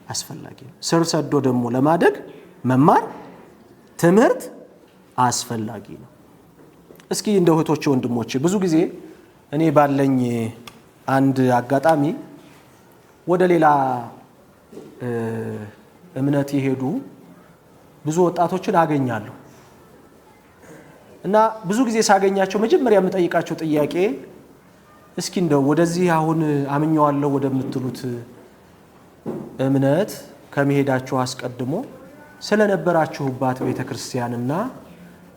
[SPEAKER 1] አስፈላጊ ነው። ስር ሰዶ ደግሞ ለማደግ መማር፣ ትምህርት አስፈላጊ ነው። እስኪ እንደ እህቶቼ ወንድሞቼ፣ ብዙ ጊዜ እኔ ባለኝ አንድ አጋጣሚ ወደ ሌላ እምነት የሄዱ ብዙ ወጣቶችን አገኛለሁ እና ብዙ ጊዜ ሳገኛቸው መጀመሪያ የምጠይቃቸው ጥያቄ እስኪ እንደው ወደዚህ አሁን አምኜዋለሁ ወደምትሉት እምነት ከመሄዳችሁ አስቀድሞ ስለነበራችሁባት ቤተክርስቲያንና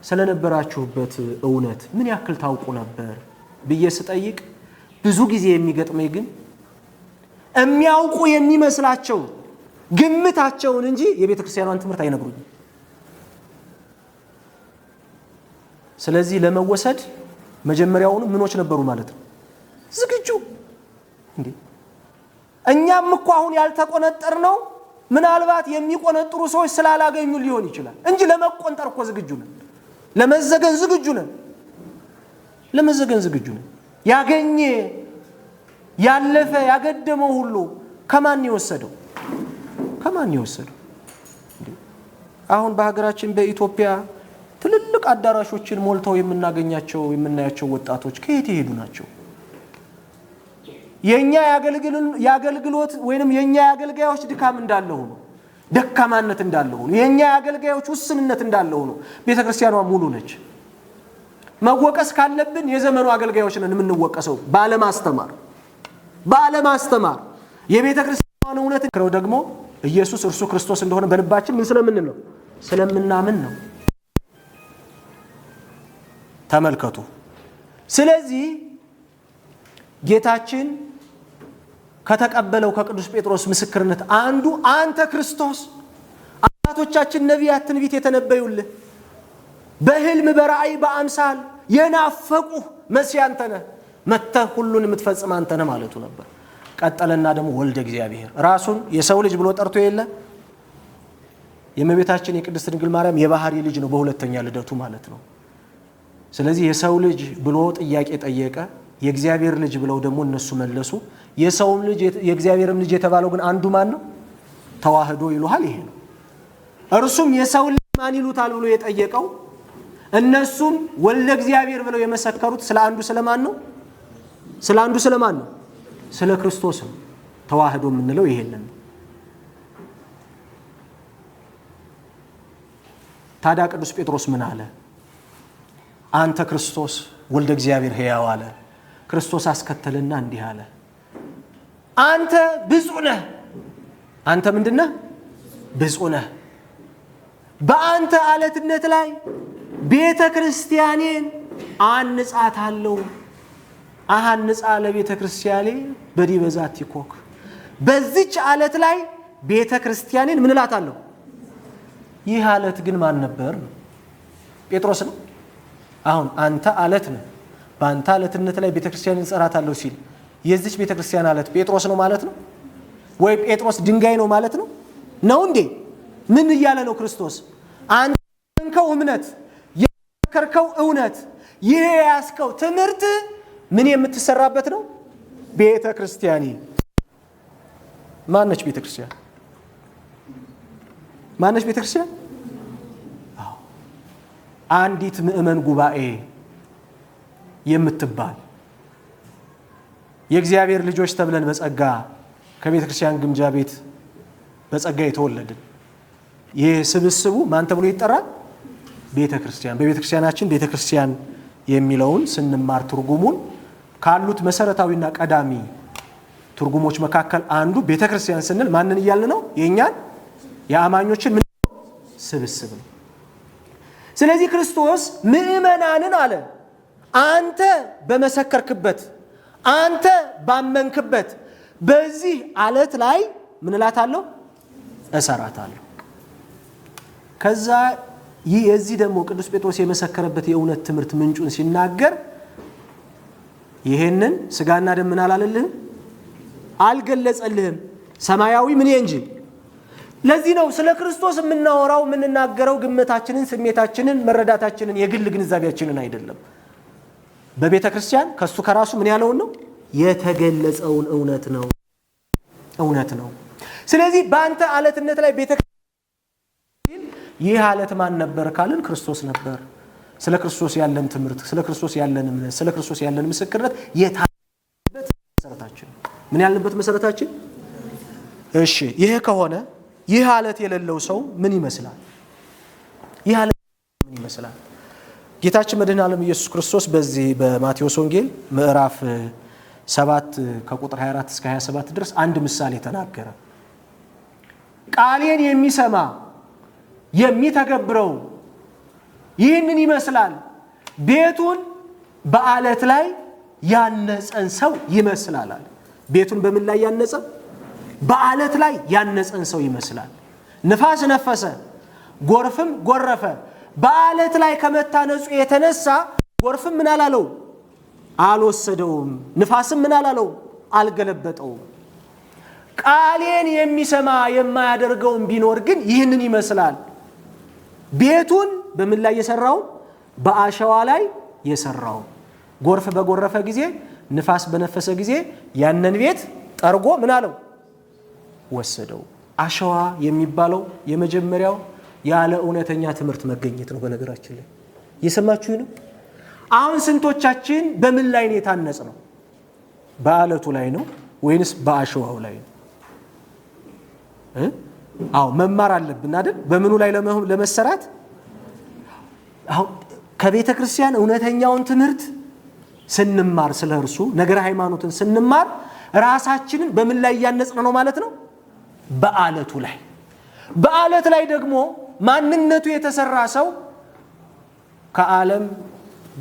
[SPEAKER 1] ስለነበራችሁበት እውነት ምን ያክል ታውቁ ነበር ብዬ ስጠይቅ ብዙ ጊዜ የሚገጥመኝ ግን የሚያውቁ የሚመስላቸው ግምታቸውን እንጂ የቤተክርስቲያኗን ትምህርት አይነግሩኝም። ስለዚህ ለመወሰድ መጀመሪያውኑ ምኖች ነበሩ ማለት ነው? ዝግጁ። እንዴ እኛም እኮ አሁን ያልተቆነጠር ነው ምናልባት የሚቆነጥሩ ሰዎች ስላላገኙ ሊሆን ይችላል እንጂ ለመቆንጠር እኮ ዝግጁ ነን። ለመዘገን ዝግጁ ነን። ያገኘ ያለፈ ያገደመው ሁሉ ከማን የወሰደው? አሁን በሀገራችን በኢትዮጵያ ትልልቅ አዳራሾችን ሞልተው የምናያቸው ወጣቶች ከየት ይሄዱ ናቸው? የኛ ያገልግሎት ወይንም የኛ ያገልጋዮች ድካም እንዳለው ነው፣ ደካማነት እንዳለው ነው፣ የኛ ያገልጋዮች ውስንነት እንዳለው ነው። ቤተክርስቲያኗ ሙሉ ነች። መወቀስ ካለብን የዘመኑ አገልጋዮች ነን የምንወቀሰው ባለማስተማር የቤተክርስቲያኗን እውነት ነው። ደግሞ ኢየሱስ እርሱ ክርስቶስ እንደሆነ በልባችን ምን ስለምንል ነው? ስለምናምን ነው። ተመልከቱ። ስለዚህ ጌታችን ከተቀበለው ከቅዱስ ጴጥሮስ ምስክርነት አንዱ አንተ ክርስቶስ፣ አባቶቻችን ነቢያት ትንቢት የተነበዩልህ በህልም በራእይ በአምሳል የናፈቁህ መሲህ አንተ ነህ፣ መጥተህ ሁሉን የምትፈጽም አንተ ነህ ማለቱ ነበር። ቀጠለና ደግሞ ወልደ እግዚአብሔር ራሱን የሰው ልጅ ብሎ ጠርቶ የለ የእመቤታችን የቅድስት ድንግል ማርያም የባህሪ ልጅ ነው፣ በሁለተኛ ልደቱ ማለት ነው። ስለዚህ የሰው ልጅ ብሎ ጥያቄ ጠየቀ። የእግዚአብሔር ልጅ ብለው ደግሞ እነሱ መለሱ። የሰው ልጅ የእግዚአብሔርም ልጅ የተባለው ግን አንዱ ማን ነው? ተዋህዶ ይሉሃል። ይሄ ነው። እርሱም የሰው ልጅ ማን ይሉታል ብሎ የጠየቀው፣ እነሱም ወልደ እግዚአብሔር ብለው የመሰከሩት ስለ አንዱ ስለማን ነው? ስለ ክርስቶስ ነው። ተዋህዶ የምንለው ይሄንን ነው። ታዲያ ቅዱስ ጴጥሮስ ምን አለ? አንተ ክርስቶስ ወልደ እግዚአብሔር ሕያው አለ። ክርስቶስ አስከተልና እንዲህ አለ፣ አንተ ብፁዕ ነህ። አንተ ምንድነህ? ብፁዕ ነህ። በአንተ አለትነት ላይ ቤተ ክርስቲያኔን አንጻታለሁ። አሃንጻ ለቤተ ክርስቲያኔ በዲበ ዛቲ ኮክ። በዚች አለት ላይ ቤተ ክርስቲያኔን ምን እላታለሁ? ይህ አለት ግን ማን ነበር? ጴጥሮስ ነው። አሁን አንተ አለት ነህ፣ በአንተ አለትነት ላይ ቤተ ክርስቲያንን እጸራታለሁ ሲል የዚች ቤተ ክርስቲያን አለት ጴጥሮስ ነው ማለት ነው ወይ ጴጥሮስ ድንጋይ ነው ማለት ነው እንዴ? ምን እያለ ነው ክርስቶስ? አንተ የከርከው እምነት የከርከው እውነት ይሄ ያስከው ትምህርት ምን የምትሰራበት ነው? ቤተ ክርስቲያን። ማነች ቤተ ክርስቲያን? ማነች ቤተ ክርስቲያን? አንዲት ምእመን ጉባኤ የምትባል የእግዚአብሔር ልጆች ተብለን በጸጋ ከቤተ ክርስቲያን ግምጃ ቤት በጸጋ የተወለድን ይህ ስብስቡ ማን ተብሎ ይጠራል? ቤተ ክርስቲያን። በቤተ ክርስቲያናችን ቤተ ክርስቲያን የሚለውን ስንማር ትርጉሙን ካሉት መሰረታዊና ቀዳሚ ትርጉሞች መካከል አንዱ ቤተ ክርስቲያን ስንል ማንን እያልን ነው? የኛን የአማኞችን ስብስብ ነው። ስለዚህ ክርስቶስ ምእመናንን አለ አንተ በመሰከርክበት አንተ ባመንክበት በዚህ አለት ላይ ምን እላታለሁ? እሰራታለሁ። ከዛ ይህ የዚህ ደግሞ ቅዱስ ጴጥሮስ የመሰከረበት የእውነት ትምህርት ምንጩን ሲናገር ይሄንን ስጋና ደም ምን አላለልህም? አልገለጸልህም፣ ሰማያዊ ምን እንጂ። ለዚህ ነው ስለ ክርስቶስ የምናወራው የምንናገረው ግምታችንን፣ ስሜታችንን፣ መረዳታችንን የግል ግንዛቤያችንን አይደለም። በቤተ ክርስቲያን ከሱ ከራሱ ምን ያለውን ነው? የተገለጸውን እውነት ነው። ስለዚህ በአንተ አለትነት ላይ ቤተ ክርስቲያን ይህ አለት ማን ነበር ካልን ክርስቶስ ነበር። ስለ ክርስቶስ ያለን ትምህርት፣ ስለ ክርስቶስ ያለን እምነት፣ ስለ ክርስቶስ ያለን ምስክርነት የታለበት መሰረታችን ምን ያለበት መሰረታችን። እሺ ይሄ ከሆነ ይህ አለት የሌለው ሰው ምን ይመስላል? ይህ አለት ምን ይመስላል? ጌታችን መድኃኔ ዓለም ኢየሱስ ክርስቶስ በዚህ በማቴዎስ ወንጌል ምዕራፍ 7 ከቁጥር 24 እስከ 27 ድረስ አንድ ምሳሌ ተናገረ። ቃሌን የሚሰማ የሚተገብረው ይህንን ይመስላል፣ ቤቱን በአለት ላይ ያነጸን ሰው ይመስላል አለ። ቤቱን በምን ላይ ያነጸ? በአለት ላይ ያነጸን ሰው ይመስላል። ንፋስ ነፈሰ፣ ጎርፍም ጎረፈ። በአለት ላይ ከመታነጹ የተነሳ ጎርፍም ምን አላለው? አልወሰደውም። ንፋስም ምን አላለው? አልገለበጠውም። ቃሌን የሚሰማ የማያደርገውን ቢኖር ግን ይህንን ይመስላል፣ ቤቱን በምን ላይ የሰራው? በአሸዋ ላይ የሰራው። ጎርፍ በጎረፈ ጊዜ፣ ንፋስ በነፈሰ ጊዜ ያንን ቤት ጠርጎ ምን አለው? ወሰደው። አሸዋ የሚባለው የመጀመሪያው ያለ እውነተኛ ትምህርት መገኘት ነው። በነገራችን ላይ የሰማችሁ ነው። አሁን ስንቶቻችን በምን ላይ ነው የታነጽ ነው? በአለቱ ላይ ነው ወይንስ በአሸዋው ላይ ነው? አዎ መማር አለብን አይደል? በምኑ ላይ ለመሰራት? አሁን ከቤተ ክርስቲያን እውነተኛውን ትምህርት ስንማር ስለ እርሱ ነገረ ሃይማኖትን ስንማር ራሳችንን በምን ላይ ያነጽን ነው ማለት ነው? በአለቱ ላይ። በአለት ላይ ደግሞ ማንነቱ የተሰራ ሰው ከዓለም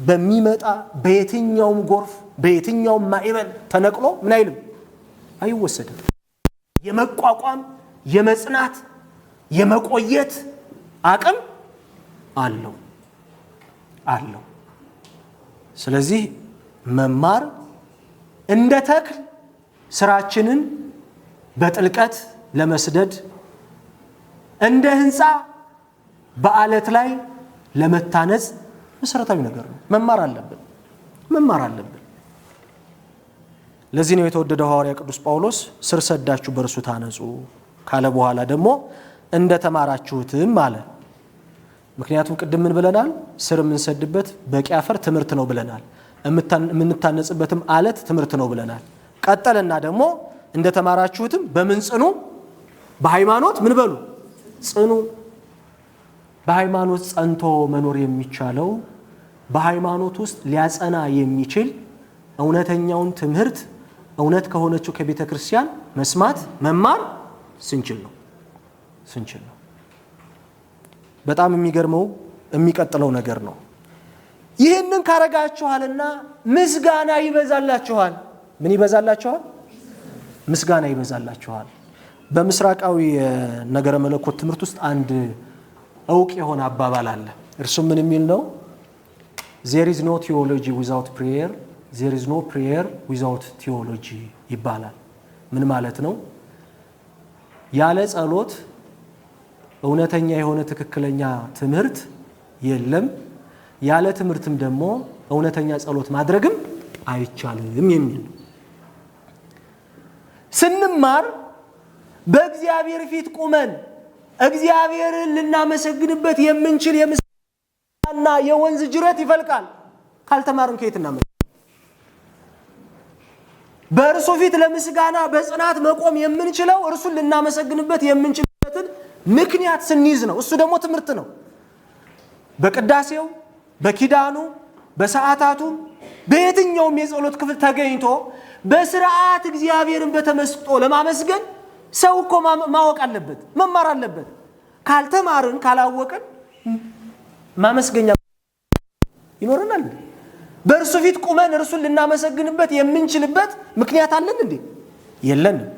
[SPEAKER 1] በሚመጣ በየትኛውም ጎርፍ በየትኛውም ማዕበል ተነቅሎ ምን አይልም? አይወሰድም። የመቋቋም የመጽናት የመቆየት አቅም አለው። ስለዚህ መማር እንደ ተክል ስራችንን በጥልቀት ለመስደድ እንደ ህንፃ በአለት ላይ ለመታነጽ መሰረታዊ ነገር ነው። መማር አለብን። ለዚህ ነው የተወደደው ሐዋርያ ቅዱስ ጳውሎስ ስር ሰዳችሁ በእርሱ ታነጹ ካለ በኋላ ደግሞ እንደ ተማራችሁትም አለ። ምክንያቱም ቅድም ምን ብለናል? ስር የምንሰድበት በቂ አፈር ትምህርት ነው ብለናል። የምንታነጽበትም አለት ትምህርት ነው ብለናል። ቀጠልና ደግሞ እንደ ተማራችሁትም በምን ጽኑ? በሃይማኖት ምን በሉ? ጽኑ። በሃይማኖት ጸንቶ መኖር የሚቻለው በሃይማኖት ውስጥ ሊያጸና የሚችል እውነተኛውን ትምህርት እውነት ከሆነችው ከቤተ ክርስቲያን መስማት መማር ስንችል ነው። በጣም የሚገርመው የሚቀጥለው ነገር ነው። ይህንን ካረጋችኋልና ምስጋና ይበዛላችኋል። ምን ይበዛላችኋል? ምስጋና ይበዛላችኋል። በምስራቃዊ ነገረ መለኮት ትምህርት ውስጥ አንድ እውቅ የሆነ አባባል አለ። እርሱም ምን የሚል ነው? there is no theology without prayer, there is no prayer without theology ይባላል። ምን ማለት ነው? ያለ ጸሎት እውነተኛ የሆነ ትክክለኛ ትምህርት የለም። ያለ ትምህርትም ደግሞ እውነተኛ ጸሎት ማድረግም አይቻልም የሚል ስንማር በእግዚአብሔር ፊት ቁመን እግዚአብሔርን ልናመሰግንበት የምንችል የምስጋና የወንዝ ጅረት ይፈልቃል። ካልተማርን ከየት እናመጣለን? በእርሱ ፊት ለምስጋና በጽናት መቆም የምንችለው እርሱን ልናመሰግንበት የምንችልበትን ምክንያት ስንይዝ ነው። እሱ ደግሞ ትምህርት ነው። በቅዳሴው፣ በኪዳኑ፣ በሰዓታቱ፣ በየትኛውም የጸሎት ክፍል ተገኝቶ በስርዓት እግዚአብሔርን በተመስጦ ለማመስገን ሰው እኮ ማወቅ አለበት፣ መማር አለበት። ካልተማርን ካላወቅን ማመስገኛ ይኖርናል? በእርሱ ፊት ቁመን እርሱን ልናመሰግንበት የምንችልበት ምክንያት አለን እንዴ? የለንም።